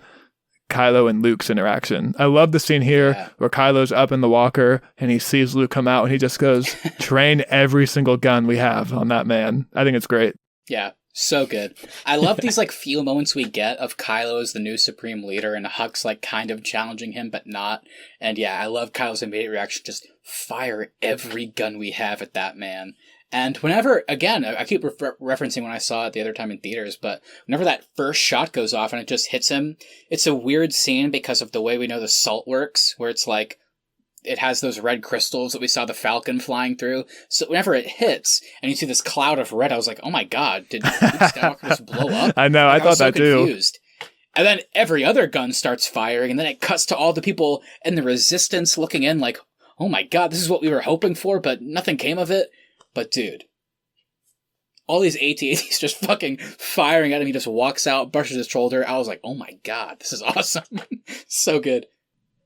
Kylo and Luke's interaction. I love the scene here where Kylo's up in the walker and he sees Luke come out and he just goes, train every single gun we have on that man. I think it's great. Yeah. So good. I love these few moments we get of Kylo as the new Supreme Leader and Hux kind of challenging him but not. And yeah, I love Kylo's immediate reaction, just fire every gun we have at that man. And whenever, again, I keep referencing when I saw it the other time in theaters, but whenever that first shot goes off and it just hits him, it's a weird scene because of the way we know the salt works, where it's it has those red crystals that we saw the Falcon flying through. So whenever it hits and you see this cloud of red, I was like, oh my God, did Luke Skywalker just blow up? I know, I thought that confused. Too. And then every other gun starts firing, and then it cuts to all the people in the Resistance looking in like, oh my God, this is what we were hoping for, but nothing came of it. But dude, all these AT-ATs just fucking firing at him. He just walks out, brushes his shoulder. I was like, oh my God, this is awesome. So good.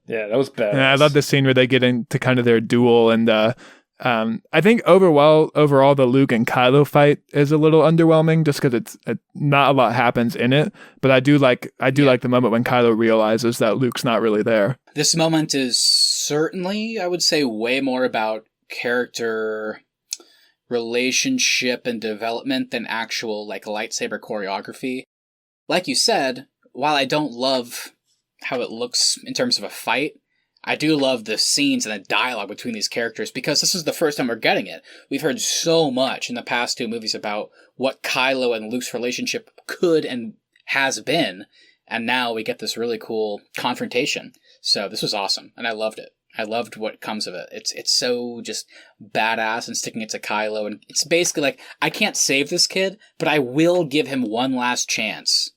Yeah, that was bad. I love the scene where they get into kind of their duel, and I think overall the Luke and Kylo fight is a little underwhelming, just because it's not a lot happens in it. But I do like the moment when Kylo realizes that Luke's not really there. This moment is certainly, I would say, way more about character relationship and development than actual lightsaber choreography. Like you said, while I don't love how it looks in terms of a fight, I do love the scenes and the dialogue between these characters, because this is the first time we're getting it. We've heard so much in the past two movies about what Kylo and Luke's relationship could and has been, and now we get this really cool confrontation. So this was awesome, and I loved it. I loved what comes of it. It's so just badass and sticking it to Kylo, and it's basically I can't save this kid, but I will give him one last chance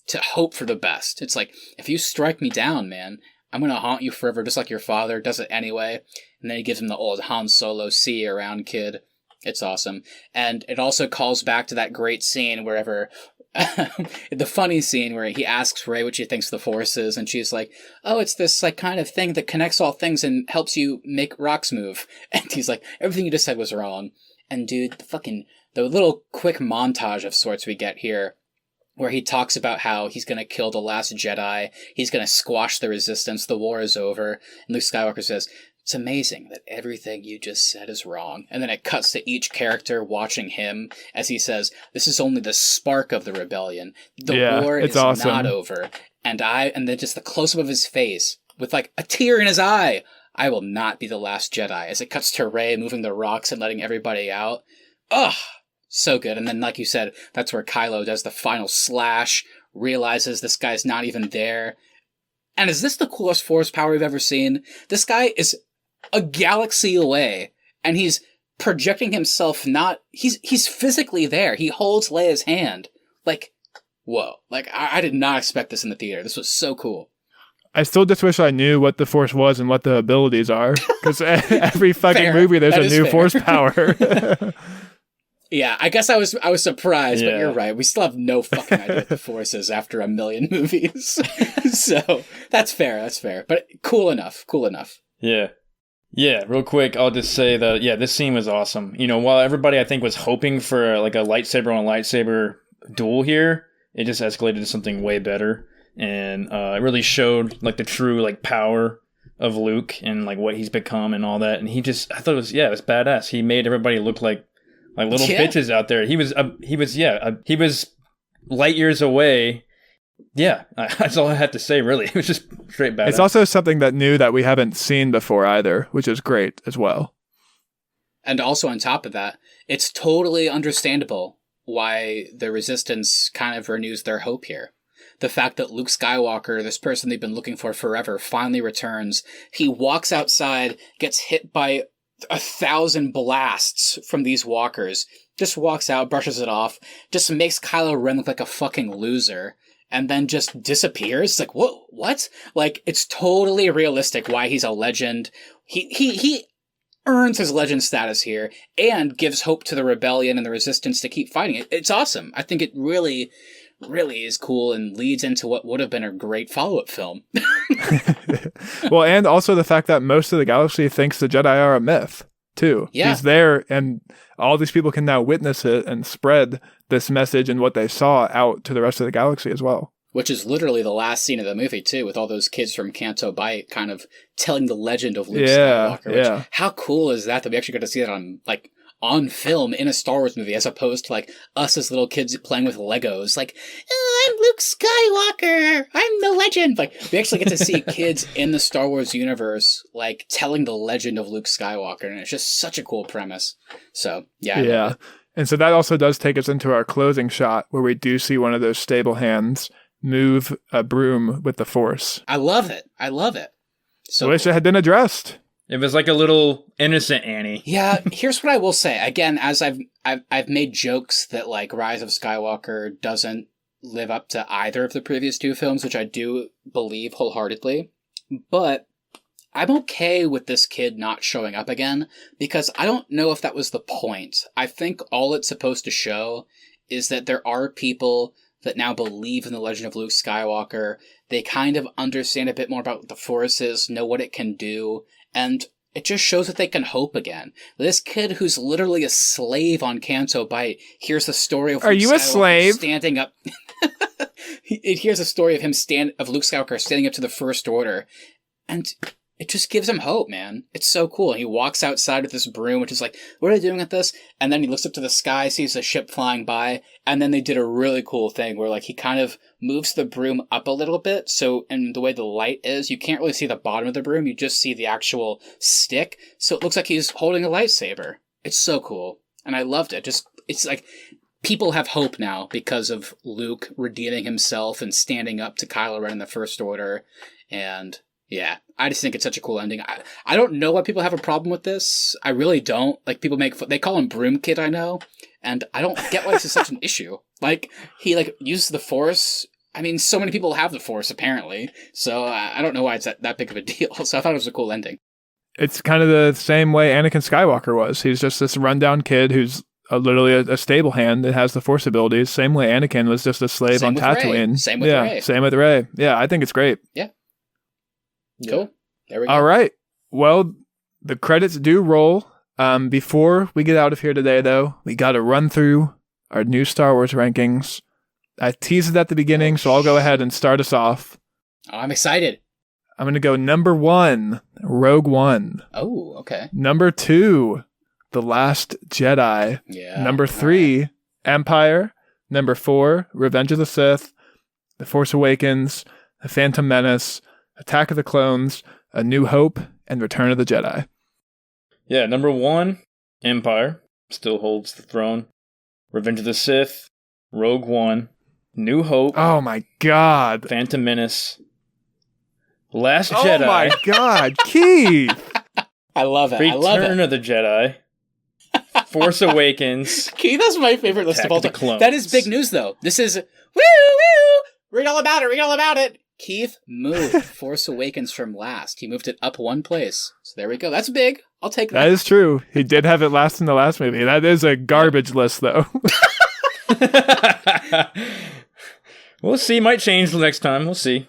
to hope for the best. It's if you strike me down, man, I'm going to haunt you forever, just like your father does it anyway. And then he gives him the old Han Solo, see you around, kid. It's awesome. And it also calls back to that great scene wherever, the funny scene where he asks Rey what she thinks the Force is, and she's like, oh, it's this kind of thing that connects all things and helps you make rocks move. And he's like, everything you just said was wrong. And dude, the little quick montage of sorts we get here, where he talks about how he's going to kill the Last Jedi, he's going to squash the Resistance, the war is over, and Luke Skywalker says, it's amazing that everything you just said is wrong. And then it cuts to each character watching him as he says, this is only the spark of the rebellion. The war is awesome. Not over. And then just the close-up of his face with a tear in his eye. I will not be the Last Jedi. As it cuts to Rey moving the rocks and letting everybody out. Ugh! So good. And then, like you said, that's where Kylo does the final slash, realizes this guy's not even there. And is this the coolest Force power we've ever seen? This guy is a galaxy away, and he's projecting himself he's physically there. He holds Leia's hand. Like, whoa. Like, I did not expect this in the theater. This was so cool. I still just wish I knew what the Force was and what the abilities are. Because every fucking movie, there's a new Force power. Yeah, I guess I was surprised, but you're right. We still have no fucking idea what the Force is after a million movies. So, that's fair. But cool enough. Yeah. Yeah, real quick, I'll just say that, this scene was awesome. You know, while everybody, I think, was hoping for, like, a lightsaber on a lightsaber duel here, it just escalated to something way better. And it really showed, like, the true, like, power of Luke and, like, what he's become and all that. And I thought it was badass. He made everybody look like little bitches out there. He was light years away. Yeah, that's all I had to say, really. It was just straight badass. It's also something that we haven't seen before either, which is great as well. And also on top of that, it's totally understandable why the Resistance kind of renews their hope here. The fact that Luke Skywalker, this person they've been looking for forever, finally returns. He walks outside, gets hit by 1,000 blasts from these walkers, just walks out, brushes it off, just makes Kylo Ren look like a fucking loser, and then just disappears. It's like, what? Like, it's totally realistic why he's a legend. He earns his legend status here and gives hope to the rebellion and the Resistance to keep fighting it. It's awesome. I think it really is cool and leads into what would have been a great follow-up film. Well, and also the fact that most of the galaxy thinks the Jedi are a myth, too. Yeah. He's there, and all these people can now witness it and spread this message and what they saw out to the rest of the galaxy as well. Which is literally the last scene of the movie, too, with all those kids from Canto Bight kind of telling the legend of Luke Skywalker. How cool is that we actually got to see that on film in a Star Wars movie, as opposed to, like, us as little kids playing with Legos. Like, I'm Luke Skywalker! I'm the legend! Like, we actually get to see kids in the Star Wars universe, like, telling the legend of Luke Skywalker, and it's just such a cool premise. So, yeah. And so that also does take us into our closing shot, where we do see one of those stable hands move a broom with the Force. I love it. So I wish it had been addressed. It was like a little innocent Annie. Yeah, here's what I will say. Again, as I've made jokes that, like, Rise of Skywalker doesn't live up to either of the previous two films, which I do believe wholeheartedly. But I'm okay with this kid not showing up again, because I don't know if that was the point. I think all it's supposed to show is that there are people that now believe in the legend of Luke Skywalker. They kind of understand a bit more about what the Force is, know what it can do, and it just shows that they can hope again. This kid who's literally a slave on Canto Bight hears the story of Luke Skywalker slave? Standing up. It hears the story of of Luke Skywalker standing up to the First Order, and it just gives him hope, man. It's so cool. He walks outside with this broom, which is like, what are they doing with this? And then he looks up to the sky, sees a ship flying by, and then they did a really cool thing where, like, he kind of moves the broom up a little bit, so, and the way the light is, you can't really see the bottom of the broom, you just see the actual stick, so it looks like he's holding a lightsaber. It's so cool. And I loved it. It's like, people have hope now because of Luke redeeming himself and standing up to Kylo Ren in the First Order, and yeah, I just think it's such a cool ending. I don't know why people have a problem with this. I really don't. Like, people they call him Broom Kid, I know, and I don't get why this is such an issue. Like, he, like, uses the Force. I mean, so many people have the Force, apparently, so I don't know why it's that big of a deal. So I thought it was a cool ending. It's kind of the same way Anakin Skywalker was. He's just this rundown kid who's literally a stable hand that has the Force abilities. Same way Anakin was just a slave on Tatooine. Same with Rey. Same with Rey. Yeah, I think it's great. Yeah. Cool. There we go. All right. Well, the credits do roll. Before we get out of here today, though, we got to run through our new Star Wars rankings. I teased it at the beginning, so I'll go ahead and start us off. Oh, I'm excited. I'm going to go number 1, Rogue One. Oh, okay. Number 2, The Last Jedi. Yeah. Number 3, Empire. Number 4, Revenge of the Sith. The Force Awakens. The Phantom Menace. Attack of the Clones, A New Hope, and Return of the Jedi. Yeah, number 1, Empire, still holds the throne. Revenge of the Sith, Rogue One, New Hope. Oh my god. Phantom Menace, Last Jedi. Oh my god, Keith! I love it. Return of the Jedi. Force Awakens. Keith, that's my favorite list of all time. That is big news, though. This is, woo! Read all about it. Keith moved Force Awakens from last. He moved it up one place. So there we go. That's big. I'll take that. That is true. He did have it last in the last movie. That is a garbage list, though. We'll see. Might change the next time. We'll see.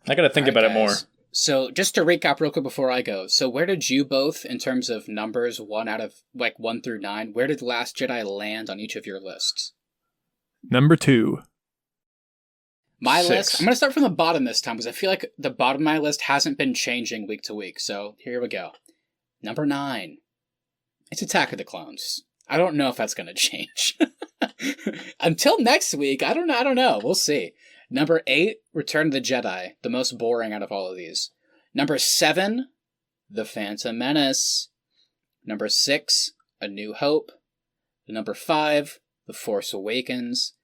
I gotta think about it more. So just to recap real quick before I go. So where did you both, in terms of numbers, 1 through 9, where did Last Jedi land on each of your lists? Number 2. My list, I'm going to start from the bottom this time because I feel like the bottom of my list hasn't been changing week to week. So here we go. Number 9. It's Attack of the Clones. I don't know if that's going to change. Until next week, I don't know. We'll see. Number 8, Return of the Jedi. The most boring out of all of these. Number 7, The Phantom Menace. Number 6, A New Hope. Number 5, The Force Awakens.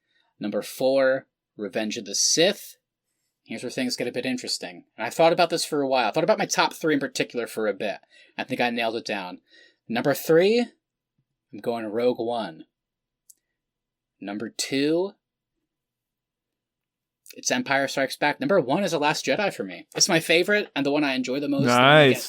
Number 4, Revenge of the Sith. Here's where things get a bit interesting. And I thought about this for a while. I thought about my top 3 in particular for a bit. I think I nailed it down. Number 3, I'm going Rogue One. Number 2, it's Empire Strikes Back. Number 1 is The Last Jedi for me. It's my favorite and the one I enjoy the most.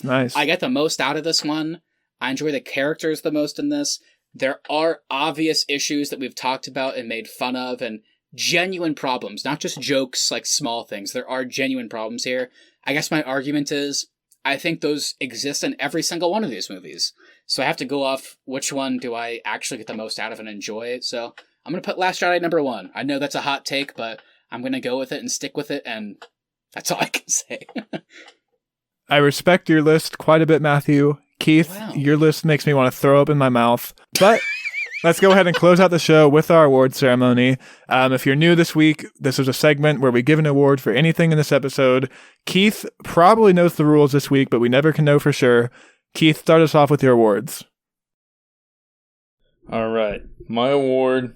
Nice. I get the most out of this one. I enjoy the characters the most in this. There are obvious issues that we've talked about and made fun of, and genuine problems, not just jokes like small things. There are genuine problems here. I guess my argument is I think those exist in every single one of these movies. So I have to go off which one do I actually get the most out of and enjoy. So I'm going to put Last Jedi number 1. I know that's a hot take, but I'm going to go with it and stick with it, and that's all I can say. I respect your list quite a bit, Matthew. Keith, Your list makes me want to throw up in my mouth. But let's go ahead and close out the show with our award ceremony. If you're new this week, this is a segment where we give an award for anything in this episode. Keith probably knows the rules this week, but we never can know for sure. Keith, start us off with your awards. All right. My award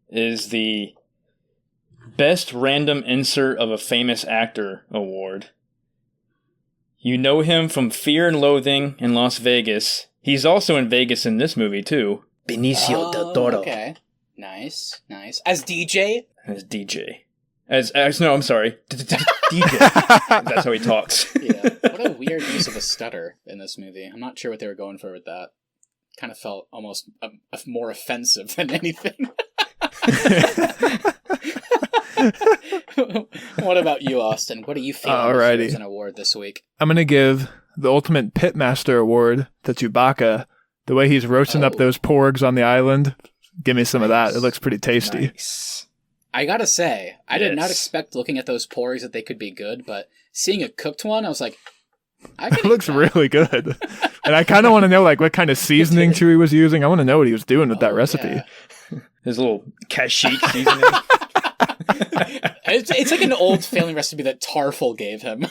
is the Best Random Insert of a Famous Actor award. You know him from Fear and Loathing in Las Vegas. He's also in Vegas in this movie, too. Benicio del Toro. Okay. Nice. As DJ? As DJ. No, I'm sorry. DJ. That's how he talks. Yeah. What a weird use of a stutter in this movie. I'm not sure what they were going for with that. Kind of felt almost more offensive than anything. What about you, Austin? What are you feeling as an award this week? I'm going to give the Ultimate Pitmaster Award to Chewbacca. The way he's roasting up those porgs on the island. Give me some of that. It looks pretty tasty. Nice. I gotta say, I did not expect looking at those porgs that they could be good, but seeing a cooked one, I was like, it looks really good. And I kind of want to know what kind of seasoning Chewie was using. I want to know what he was doing with that recipe. Yeah. His little kashyyyk seasoning. It's like an old family recipe that Tarful gave him.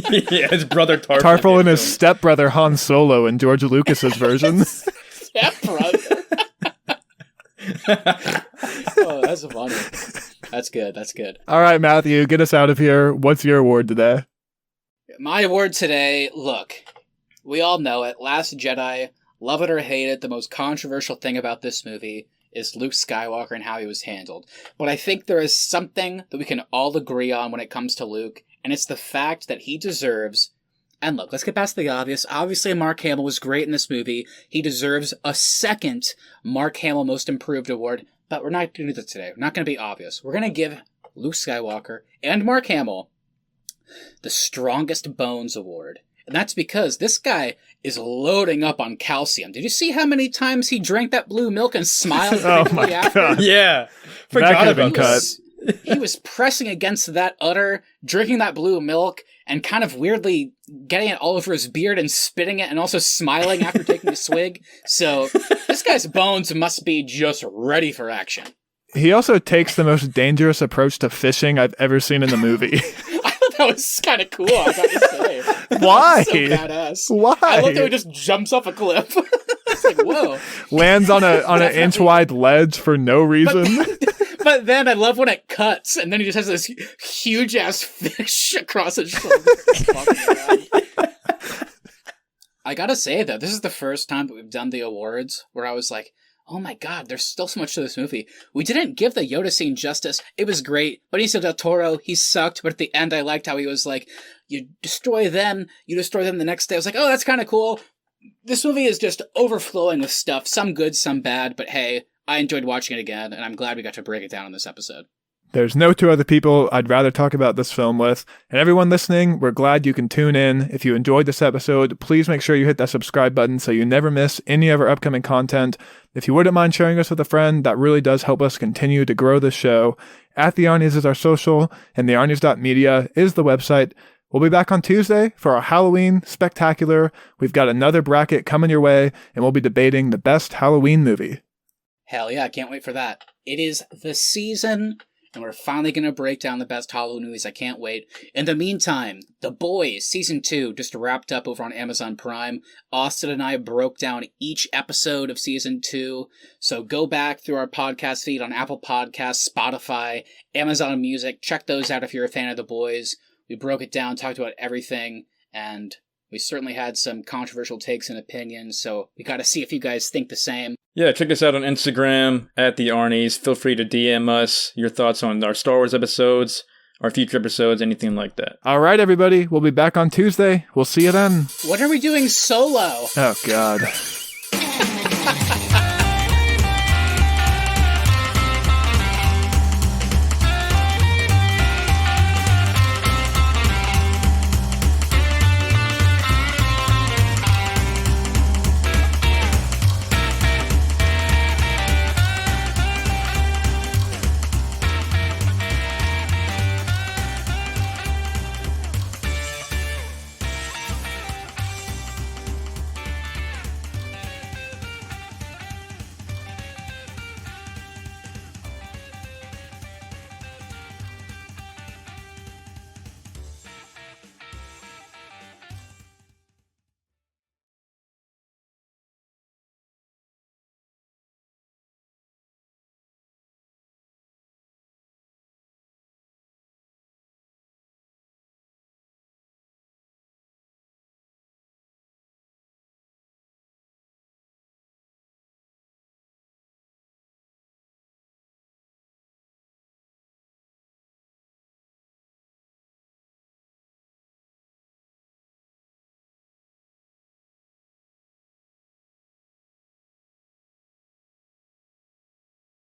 Yeah, his brother Tarful. Tarful and his stepbrother Han Solo in George Lucas's version. Stepbrother. Oh, that's funny. That's good. All right, Matthew, get us out of here. What's your award today? My award today, look, we all know it. Last Jedi, love it or hate it, the most controversial thing about this movie is Luke Skywalker and how he was handled. But I think there is something that we can all agree on when it comes to Luke, and it's the fact that he deserves... And look, let's get past the obvious. Obviously, Mark Hamill was great in this movie. He deserves a second Mark Hamill Most Improved Award, but we're not going to do that today. We're not going to be obvious. We're going to give Luke Skywalker and Mark Hamill the Strongest Bones Award. And that's because this guy is loading up on calcium. Did you see how many times he drank that blue milk and smiled? Oh my God. Yeah. Forgot about cut. He was pressing against that udder, drinking that blue milk, and kind of weirdly getting it all over his beard and spitting it and also smiling after taking a swig. So this guy's bones must be just ready for action. He also takes the most dangerous approach to fishing I've ever seen in the movie. I thought that was kind of cool, I gotta say. Why? So badass. Why? I love how he just jumps off a cliff. It's like, whoa. Lands on an inch-wide ledge for no reason. But then I love when it cuts, and then he just has this huge-ass fish across his shoulder. I gotta say, though, this is the first time that we've done the awards where I was like, oh my god, there's still so much to this movie. We didn't give the Yoda scene justice. It was great. Benicio del Toro, he sucked, but at the end I liked how he was like, you destroy them the next day. I was like, oh, that's kind of cool. This movie is just overflowing with stuff, some good, some bad, but hey, I enjoyed watching it again, and I'm glad we got to break it down in this episode. There's no two other people I'd rather talk about this film with. And everyone listening, we're glad you can tune in. If you enjoyed this episode, please make sure you hit that subscribe button so you never miss any of our upcoming content. If you wouldn't mind sharing us with a friend, that really does help us continue to grow this show. At the Arnies is our social, and the Arnies.media is the website. We'll be back on Tuesday for our Halloween spectacular. We've got another bracket coming your way, and we'll be debating the best Halloween movie. Hell yeah, I can't wait for that. It is the season, and we're finally going to break down the best Halloween movies. I can't wait. In the meantime, The Boys Season 2 just wrapped up over on Amazon Prime. Austin and I broke down each episode of Season 2, so go back through our podcast feed on Apple Podcasts, Spotify, Amazon Music. Check those out if you're a fan of The Boys. We broke it down, talked about everything, and we certainly had some controversial takes and opinions, so we got to see if you guys think the same. Yeah, check us out on Instagram, at the Arnies. Feel free to DM us your thoughts on our Star Wars episodes, our future episodes, anything like that. All right, everybody. We'll be back on Tuesday. We'll see you then. What are we doing solo? Oh, God.